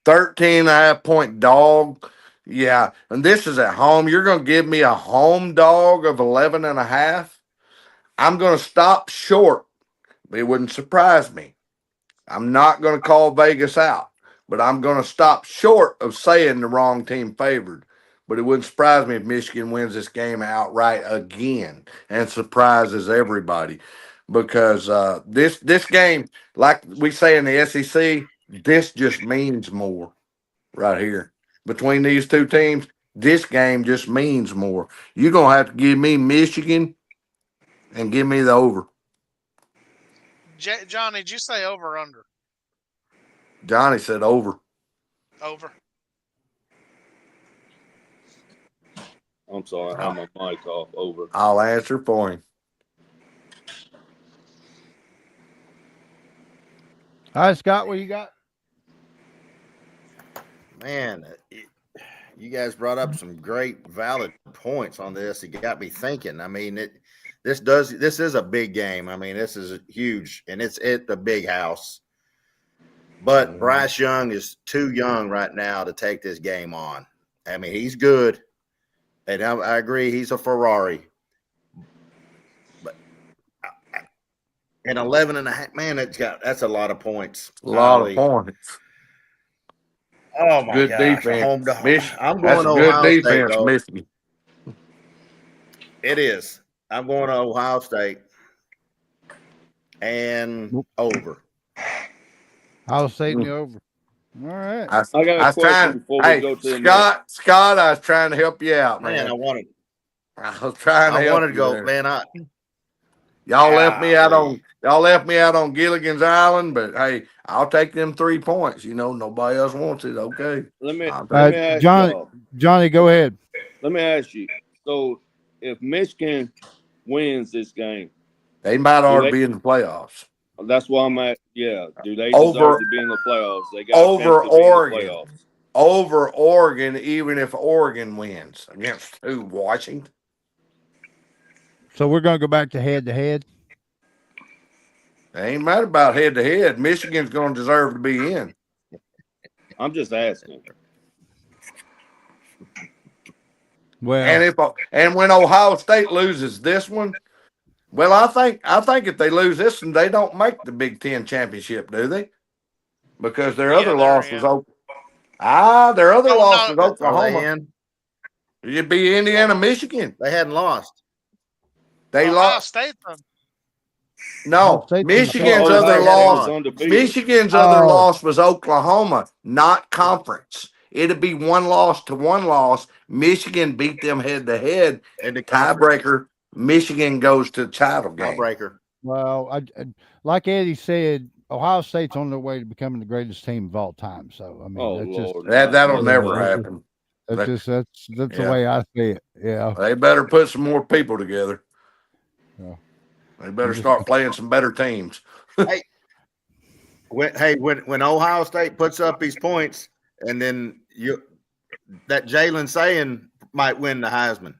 13.5 point dog. Yeah, and this is at home. You're going to give me a home dog of 11.5? I'm going to stop short. It wouldn't surprise me. I'm not going to call Vegas out, but I'm going to stop short of saying the wrong team favored. But it wouldn't surprise me if Michigan wins this game outright again and surprises everybody. Because this game, like we say in the SEC, this just means more right here. Between these two teams, this game just means more. You're going to have to give me Michigan and give me the over. Johnny, did you say over or under? Johnny said over. Over. I'm sorry, I have my mic off. Over. I'll answer for him. All right, Scott, what you got? Man, you guys brought up some great, valid points on this. It got me thinking. I mean, this is a big game. I mean, this is huge, and it's at the big house. But Bryce Young is too young right now to take this game on. I mean, he's good, and I agree he's a Ferrari. But and 11 and a half, man, that's a lot of points. A lot of points. Oh my good gosh! Defense. Home to home. I'm That's going a to good Ohio State, defense, though. Michigan. It is. I'm going to Ohio State and over. Ohio State and the over. All right. I got a question before we go to the next. Scott, I was trying to help you out, man. I wanted. I was trying to help wanted to you go, there. man. Y'all left me out on Gilligan's Island, but hey, I'll take them 3 points. You know, nobody else wants it. Okay. Let me ask Johnny, go ahead. Let me ask you. So, if Michigan wins this game, they might already be in the playoffs. That's why I'm at. Yeah. Do they deserve to be in the playoffs? They got over Oregon. In the playoffs. Over Oregon, even if Oregon wins against Washington. So we're going to go back to head. It ain't matter about head to head. Michigan's going to deserve to be in. I'm just asking. Well, and when Ohio State loses this one, well, I think if they lose this one, they don't make the Big Ten championship, do they? Because their other loss was Oklahoma. It'd be Indiana, Michigan. They hadn't lost. They Ohio lost. State. No, Michigan's other loss. Michigan's other loss was Oklahoma, not conference. It'd be one loss to one loss. Michigan beat them head to head. And the tiebreaker, Michigan goes to the title game. Tiebreaker. Well, I like Eddie said, Ohio State's on their way to becoming the greatest team of all time. So I mean, that'll never happen. That's the way I see it. Yeah, they better put some more people together. Yeah. They better start playing some better teams. When Ohio State puts up these points, and then that Jalen Saying might win the Heisman.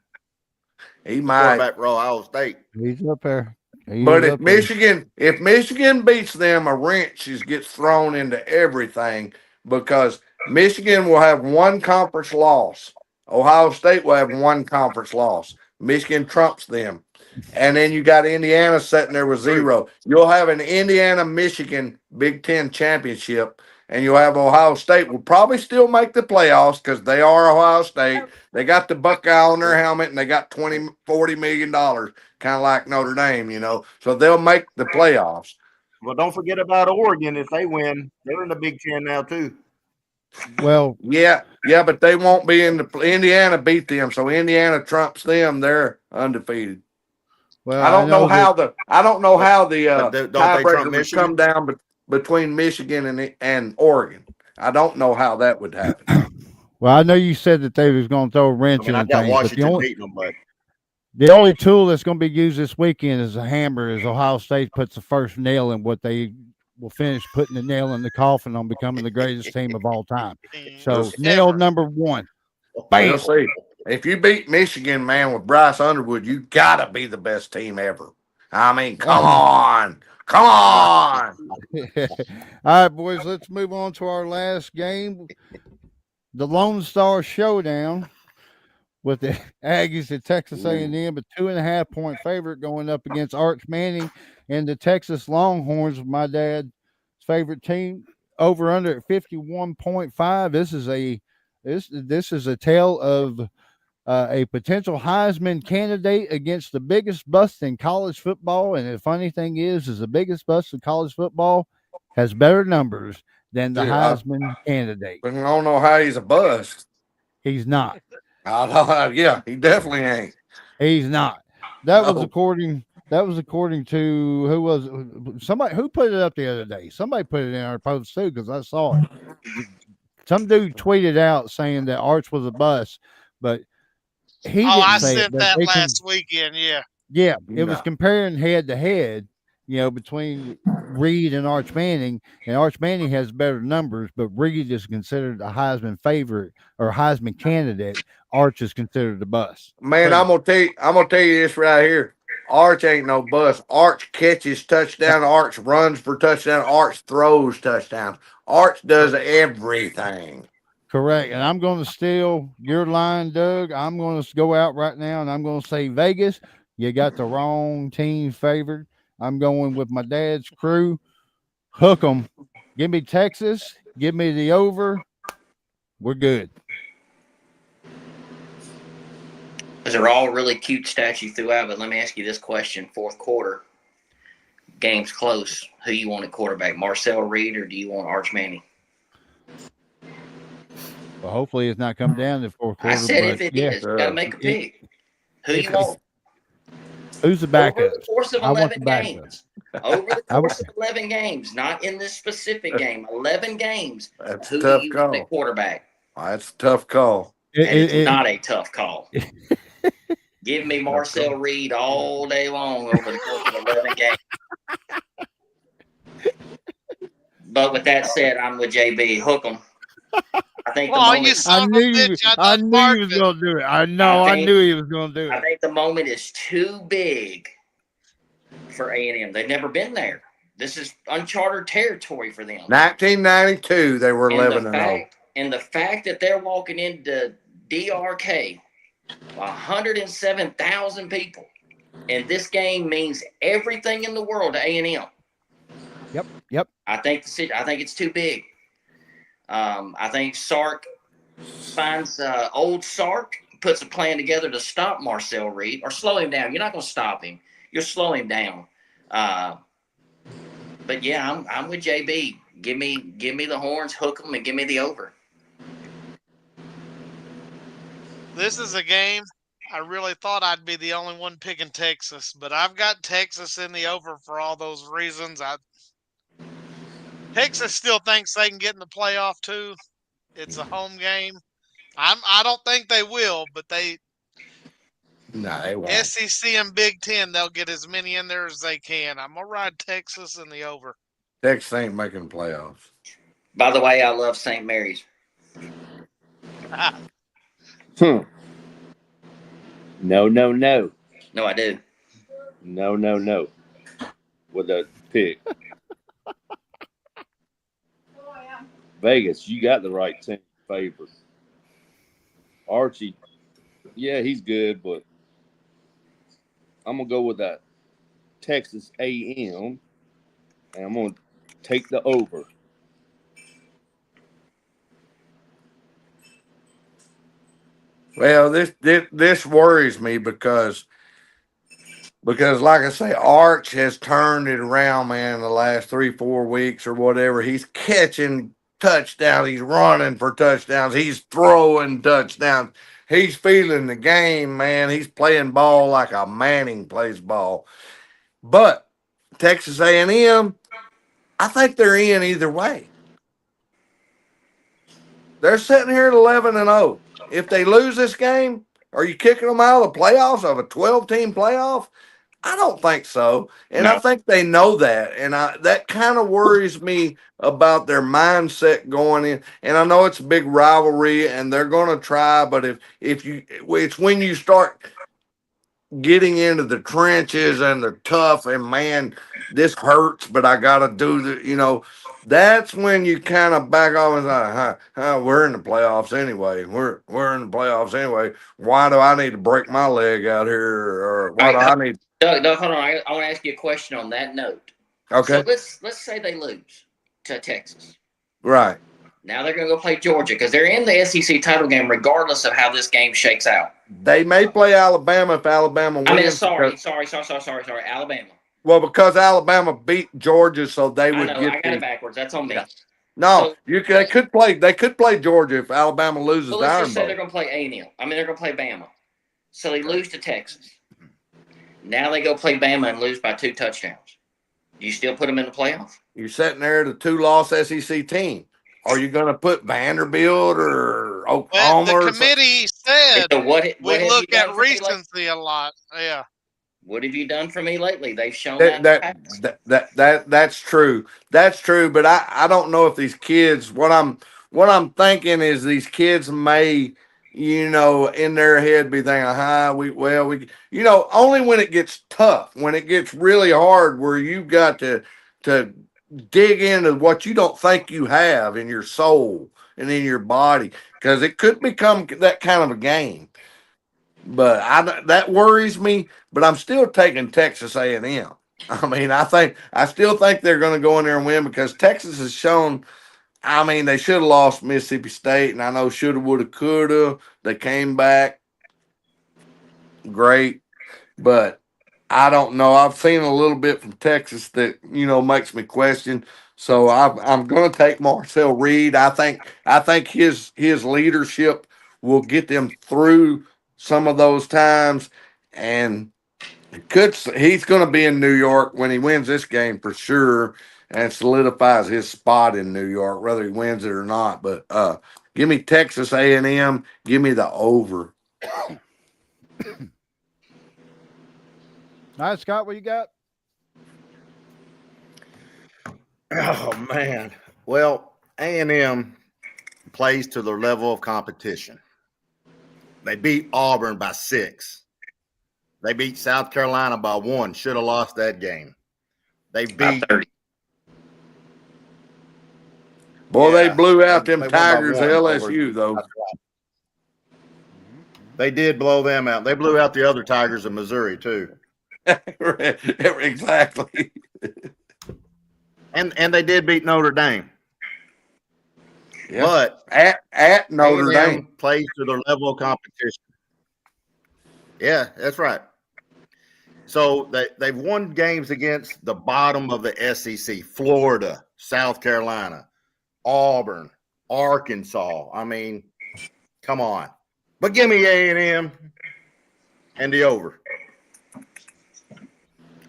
He might. Quarterback for Ohio State. He's up there. But if Michigan beats them, a wrench gets thrown into everything because Michigan will have one conference loss. Ohio State will have one conference loss. Michigan trumps them. And then you got Indiana sitting there with 0. You'll have an Indiana-Michigan Big Ten championship, and you'll have Ohio State will probably still make the playoffs because they are Ohio State. They got the Buckeye on their helmet, and they got $40 million, kind of like Notre Dame, you know. So they'll make the playoffs. Well, don't forget about Oregon. If they win, they're in the Big Ten now, too. Well, yeah, but they won't be in the – Indiana beat them, so Indiana trumps them. They're undefeated. Well, I don't know how the tiebreaker would come down between Michigan and Oregon. I don't know how that would happen. Well, I know you said that they was going to throw a wrench in the thing, Washington beating them, but the only tool that's going to be used this weekend is a hammer. As Ohio State puts the first nail in what they will finish putting the nail in the coffin on becoming the greatest team of all time. So nail number 1. Bam. We'll see. If you beat Michigan, man, with Bryce Underwood, you got to be the best team ever. I mean, come on. All right, boys, let's move on to our last game. The Lone Star Showdown with the Aggies at Texas A&M, a 2.5-point favorite going up against Arch Manning and the Texas Longhorns, my dad's favorite team, over under at 51.5. This is a tale of a potential Heisman candidate against the biggest bust in college football. And the funny thing is the biggest bust in college football has better numbers than the Heisman candidate. I don't know how he's a bust. He's not. Yeah, he definitely ain't. He's not. That was according to who was somebody who put it up the other day. Somebody put it in our post too because I saw it. Some dude tweeted out saying that Arch was a bust, but he didn't I say sent that last weekend. Yeah. It was comparing head to head, between Reed and Arch Manning, and Arch Manning has better numbers, but Reed is considered a Heisman favorite or Heisman candidate. Arch is considered a bust. Man, I'm gonna tell you this right here. Arch ain't no bust. Arch catches touchdown. Arch runs for touchdown. Arch throws touchdowns. Arch does everything. Correct. And I'm going to steal your line, Doug. I'm going to go out right now and I'm going to say Vegas. You got the wrong team favored. I'm going with my dad's crew. Hook 'em. Give me Texas. Give me the over. We're good. Those are all really cute stats you threw out, but let me ask you this question. Fourth quarter, game's close. Who you want at quarterback, Marcel Reed, or do you want Arch Manning? Well, hopefully it's not come down to the fourth quarter. I said if it is, you got to make a pick. Who you want? Who's the backup? Over the course of 11 games. Over the course of 11 games, not in this specific game. 11 games. That's who a tough do you call. want at quarterback? That's a tough call. It's not a tough call. Give me Marcel Reed all day long over the course of 11 games. But with that said, I'm with JB. Hook 'em. I think I knew he was going to do it. I knew he was going to do it. I think the moment is too big for A&M. They've never been there. This is uncharted territory for them. 1992, they were 11-0. And the fact that they're walking into DRK, 107,000 people, and this game means everything in the world to A&M. Yep. I think it's too big. I think Sark finds old Sark, puts a plan together to stop Marcel Reed or slow him down. You're not going to stop him. You'll slow him down. But yeah, I'm with JB. Give me the horns, hook them, and give me the over. This is a game I really thought I'd be the only one picking Texas, but I've got Texas in the over for all those reasons. Texas still thinks they can get in the playoff too. It's a home game. I don't think they will, but they won't. SEC and Big Ten, they'll get as many in there as they can. I'm gonna ride Texas in the over. Texas ain't making playoffs. By the way, I love St. Mary's. No. No, I do. No. With a pick. Vegas, you got the right team favorite. Archie, yeah, he's good, but I'm gonna go with that Texas A&M, and I'm gonna take the over. Well, this worries me because like I say, Arch has turned it around, man, in the last 3-4 weeks or whatever. He's catching touchdowns. He's running for touchdowns. He's throwing touchdowns. He's feeling the game, man. He's playing ball like a Manning plays ball. But Texas A&M, I think they're in either way. They're sitting here at 11-0. If they lose this game, are you kicking them out of the playoffs of a 12-team playoff? I don't think so. And No. I think they know that. And that kind of worries me about their mindset going in. And I know it's a big rivalry and they're going to try, but it's when you start getting into the trenches and they're tough and man, this hurts, but I got to do the, that's when you kind of back off and say, we're in the playoffs anyway. We're in the playoffs anyway. Why do I need to break my leg out here? Or why do I need? Doug, hold on. I want to ask you a question on that note. Okay. So let's say they lose to Texas. Right. Now they're going to go play Georgia because they're in the SEC title game regardless of how this game shakes out. They may play Alabama if Alabama wins. Sorry, Alabama. Well, because Alabama beat Georgia, so they would I got it backwards. That's on me. Yeah. No, they could play Georgia if Alabama loses. So let's just say they're going to play A&M. They're going to play Bama. So they lose to Texas. Now they go play Bama and lose by 2 touchdowns. You still put them in the playoffs? You're sitting there at a 2-loss SEC team. Are you going to put Vanderbilt or Oklahoma? Well, the committee said what we look at recency a lot. Yeah. What have you done for me lately? They've shown that. That's true. That's true. But I don't know if these kids. What I'm thinking is these kids may, in their head be thinking, we only when it gets tough, when it gets really hard, where you've got to dig into what you don't think you have in your soul and in your body, because it could become that kind of a game. But that worries me. But I'm still taking Texas A&M. I mean, I still think they're going to go in there and win, because Texas has shown. I mean, they should have lost Mississippi State, and I know shoulda, woulda, coulda. They came back great, but I don't know. I've seen a little bit from Texas that makes me question. So I'm going to take Marcel Reed. I think his leadership will get them through some of those times, and he's going to be in New York when he wins this game for sure, and solidifies his spot in New York, whether he wins it or not. But give me Texas A&M. Give me the over. All right, Scott, what you got? Oh man. Well, A&M plays to their level of competition. They beat Auburn by 6. They beat South Carolina by 1. Should have lost that game. They beat. Boy, they blew out them Tigers at LSU, though. They did blow them out. They blew out the other Tigers of Missouri, too. Exactly. And they did beat Notre Dame. Yep. But at Notre Dame plays to their level of competition. Yeah, that's right. So they've won games against the bottom of the SEC: Florida, South Carolina, Auburn, Arkansas. I mean, come on. But give me A&M and the over.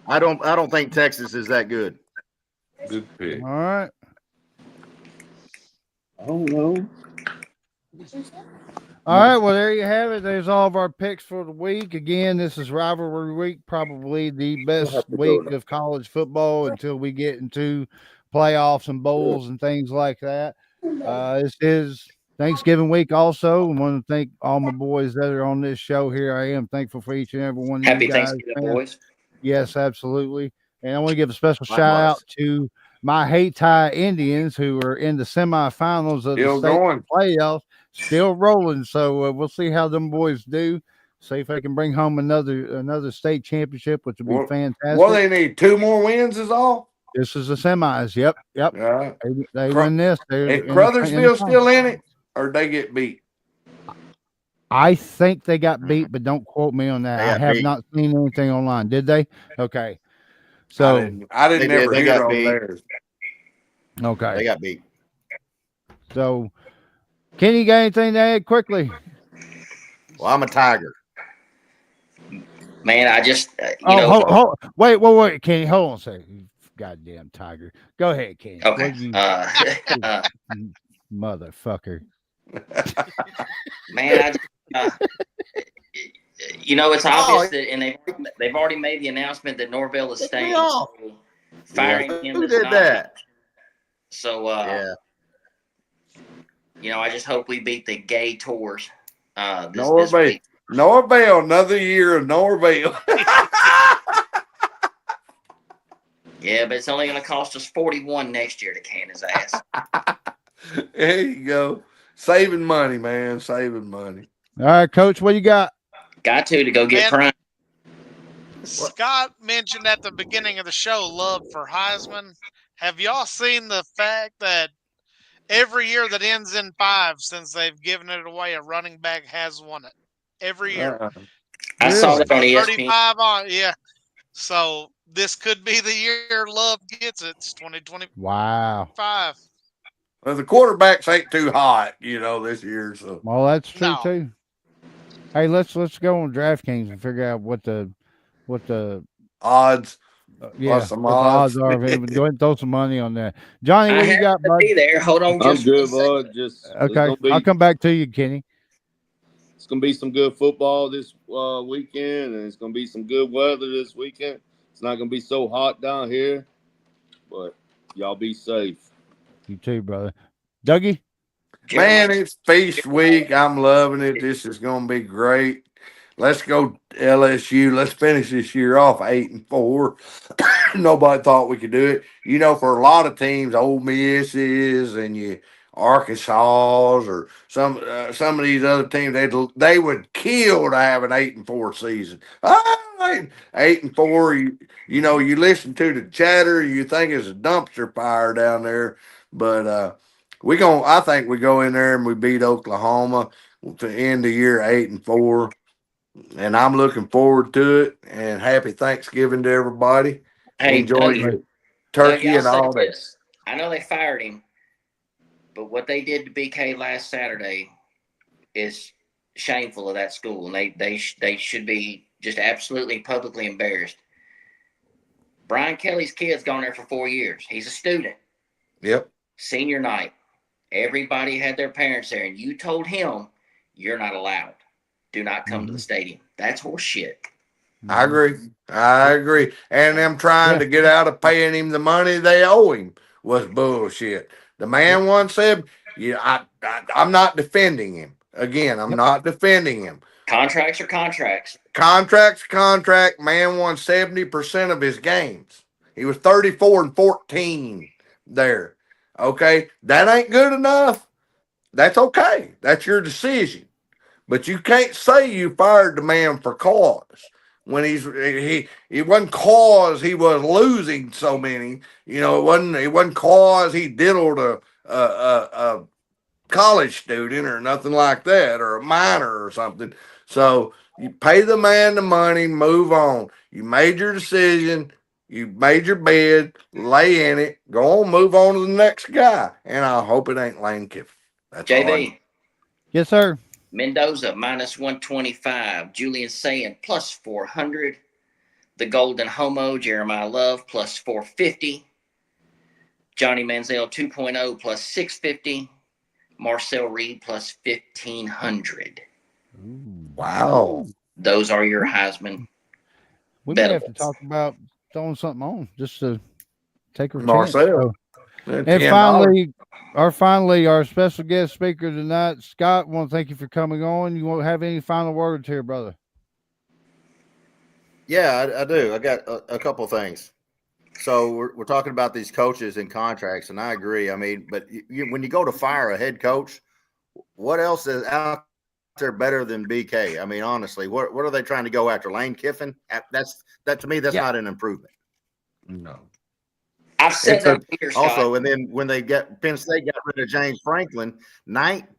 I don't think Texas is that good. Good pick. All right. I don't know. All right, well, there you have it. There's all of our picks for the week. Again, this is rivalry week, probably the best week of college football until we get into playoffs and bowls and things like that. This is Thanksgiving week also. I want to thank all my boys that are on this show here. I am thankful for each and every one of Happy you guys. Thanksgiving, boys. Yes, absolutely. And I want to give a special shout out to my Hayti Indians, who are in the semifinals of the state playoffs, still rolling. So we'll see how them boys do. See if they can bring home another state championship, which would be fantastic. Well, they need 2 more wins is all. This is the semis. Yep. Right. They win this. Is Crothersville still in it, or they get beat? I think they got beat, but don't quote me on that. I have not seen anything online. Did they? Okay. So I didn't ever hear on theirs. Okay. They got beat. So, Kenny, you got anything to add quickly? Well, I'm a Tiger. Man, I just wait, Kenny, hold on a second. You goddamn Tiger. Go ahead, Kenny. Okay. Motherfucker. Man, it's obvious that, and they've already made the announcement that Norvell is staying. Firing him. Who did that? So, I just hope we beat the gay Tours. This week. Norvell, another year of Norvell. Yeah, but it's only going to cost us $41 next year to can his ass. There you go. Saving money, man. Saving money. All right, Coach, what you got? Got to go get Prime. Scott mentioned at the beginning of the show love for Heisman. Have y'all seen the fact that every year that ends in 5 since they've given it away, a running back has won it? Every year. I saw that on ESPN. 35 on, yeah. So this could be the year Love gets it. It's 2025. Wow. Well, the quarterbacks ain't too hot, this year. So well, that's true too. Hey, let's go on DraftKings and figure out what the odds. Some odds are. Go ahead and throw some money on that. Johnny, what you got, bud? Be there. Hold on. I'm good, bud. Okay. I'll come back to you, Kenny. it's going to be some good football this weekend, and it's going to be some good weather this weekend. It's not going to be so hot down here, but y'all be safe. You too, brother. Dougie? Man, it's feast week. I'm loving it. This is going to be great. Let's go LSU. Let's finish this year off 8-4. Nobody thought we could do it. You know, for a lot of teams, Ole Miss is, and you Arkansas's or some of these other teams, they would kill to have an 8-4 season. 8-4. You know, you listen to the chatter, you think it's a dumpster fire down there, but I think we go in there and we beat Oklahoma to end the year 8-4. And I'm looking forward to it. And happy Thanksgiving to everybody. Hey, enjoy your turkey and all that. I know they fired him, but what they did to BK last Saturday is shameful of that school, and they should be just absolutely publicly embarrassed. Brian Kelly's kid's gone there for 4 years. He's a student. Yep. Senior night, everybody had their parents there, and you told him you're not allowed. Do not come to the stadium. That's horse shit. I agree. And them trying to get out of paying him the money they owe him was bullshit. The man once said, I'm not defending him. Again, I'm not defending him. Contracts are contracts. Contract. Man won 70% of his games. He was 34-14 there. Okay? That ain't good enough. That's okay. That's your decision. But you can't say you fired the man for cause when it wasn't cause he was losing so many. You know, it wasn't cause he diddled a college student or nothing like that, or a minor or something. So you pay the man the money, move on. You made your decision. You made your bed, lay in it, go on, move on to the next guy. And I hope it ain't Lane Kiffin. That's JB. Yes, sir. Mendoza minus 125. Julian Sayin plus 400. The Golden Homo, Jeremiah Love plus 450. Johnny Manziel 2.0 plus 650. Marcel Reed plus 1,500. Wow. Those are your Heisman. We may have to talk about throwing something on just to take a Marcel. Chance. And finally, our special guest speaker tonight, Scott, I want to thank you for coming on. You won't have any final words here, brother? Yeah, I do. I got a couple things. So we're talking about these coaches and contracts, and I agree. I mean, but when you go to fire a head coach, what else is out there better than BK? I mean, honestly, what are they trying to go after? Lane Kiffin? That to me, that's not an improvement. No. I've said that here, also, and then when Penn State got rid of James Franklin,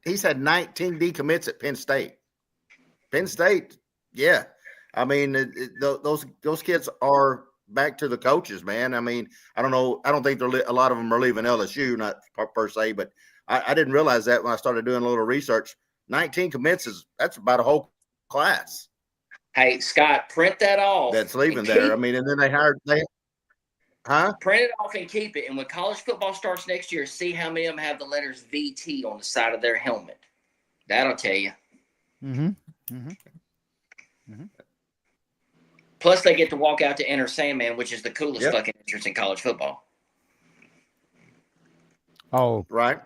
he's had 19 decommits at Penn State. Penn State, yeah. I mean, those kids are back to the coaches, man. I mean, I don't know. I don't think a lot of them are leaving LSU, not per se, but I didn't realize that when I started doing a little research. 19 commits that's about a whole class. Hey, Scott, print that off. That's leaving there. I mean, and then print it off and keep it. And when college football starts next year, see how many of them have the letters VT on the side of their helmet. That'll tell you. Plus, they get to walk out to Enter Sandman, which is the coolest fucking entrance in college football. Oh, right.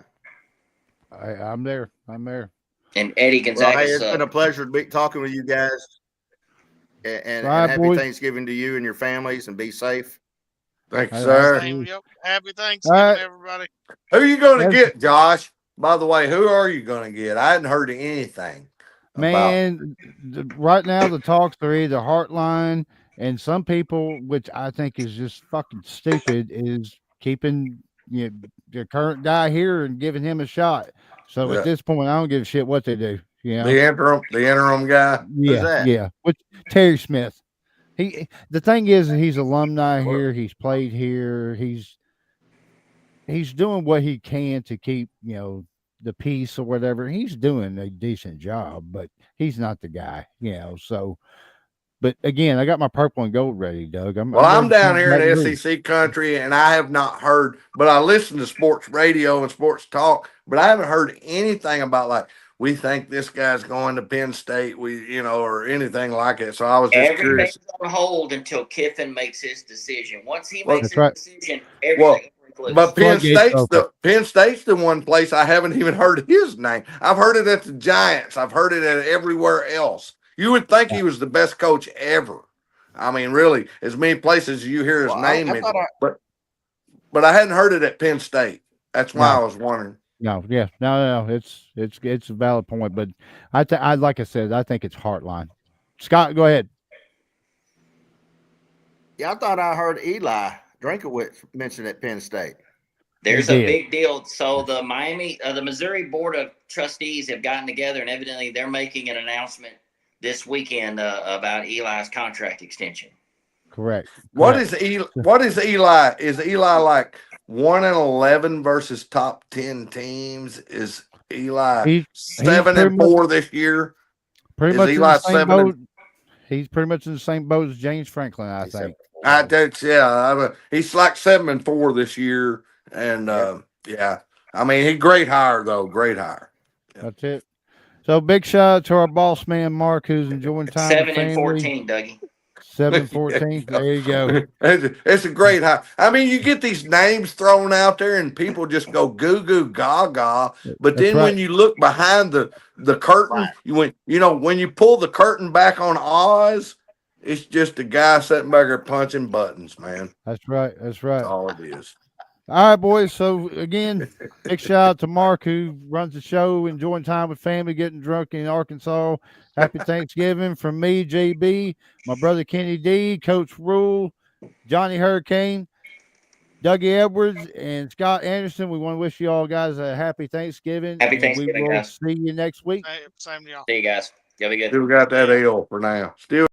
I'm there. And Eddie Gonzaga. Well, hey, it's been a pleasure to be talking with you guys. And happy Thanksgiving to you and your families, and be safe. Thank you, sir. Yep. Happy Thanksgiving, everybody. Who are you going to get, Josh? By the way, who are you going to get? I hadn't heard anything. Man, right now the talks are either Heartline, and some people, which I think is just fucking stupid, is keeping the current guy here and giving him a shot. So at this point, I don't give a shit what they do. You know? The interim guy. Yeah. Which Terry Smith. The thing is, he's alumni here. He's played here. He's doing what he can to keep the peace or whatever. He's doing a decent job, but he's not the guy. So. But again, I got my purple and gold ready, Doug. I'm down here in SEC country, and I have not heard, but I listen to sports radio and sports talk, but I haven't heard anything about we think this guy's going to Penn State, or anything like it. So I was just curious. Everything's on hold until Kiffin makes his decision. Once he Well, makes That's his right. decision, Well, everything will but Floodgates open. Penn State's the one place I haven't even heard his name. I've heard it at the Giants. I've heard it at everywhere else. You would think he was the best coach ever. I mean, really, as many places you hear his name, but I hadn't heard it at Penn State. That's why I was wondering. No, yeah, no. It's a valid point, but I like I said, I think it's Heartline. Scott, go ahead. Yeah, I thought I heard Eli Drinkowitz mentioned at Penn State. There's a big deal. So the Missouri Board of Trustees have gotten together, and evidently they're making an announcement this weekend about Eli's contract extension. Correct. What is Eli? Is Eli like 1-11 versus top 10 teams? Is Eli 7-4 this year? Pretty Is much Eli in the same 7? boat. He's pretty much in the same boat as James Franklin, I think. He's like 7-4 this year, and I mean, he great hire though, great hire. Yeah. That's it. So big shout out to our boss man Mark, who's enjoying time with family. 7-14, Dougie. 7-14. There you go. It's a great hire. I mean, you get these names thrown out there, and people just go goo goo gaga. But then when you look behind the curtain, when you pull the curtain back on Oz, it's just a guy sitting back there punching buttons, man. That's right. That's all it is. All right, boys. So again, big shout out to Mark, who runs the show, enjoying time with family, getting drunk in Arkansas. Happy Thanksgiving from me, JB, my brother Kenny D, Coach Rule, Johnny Hurricane, Dougie Edwards, and Scott Anderson. We want to wish you all guys a happy Thanksgiving. Happy Thanksgiving, we will guys. See you next week. Same to y'all. See you guys. Y'all be good. Still got that L for now. Still.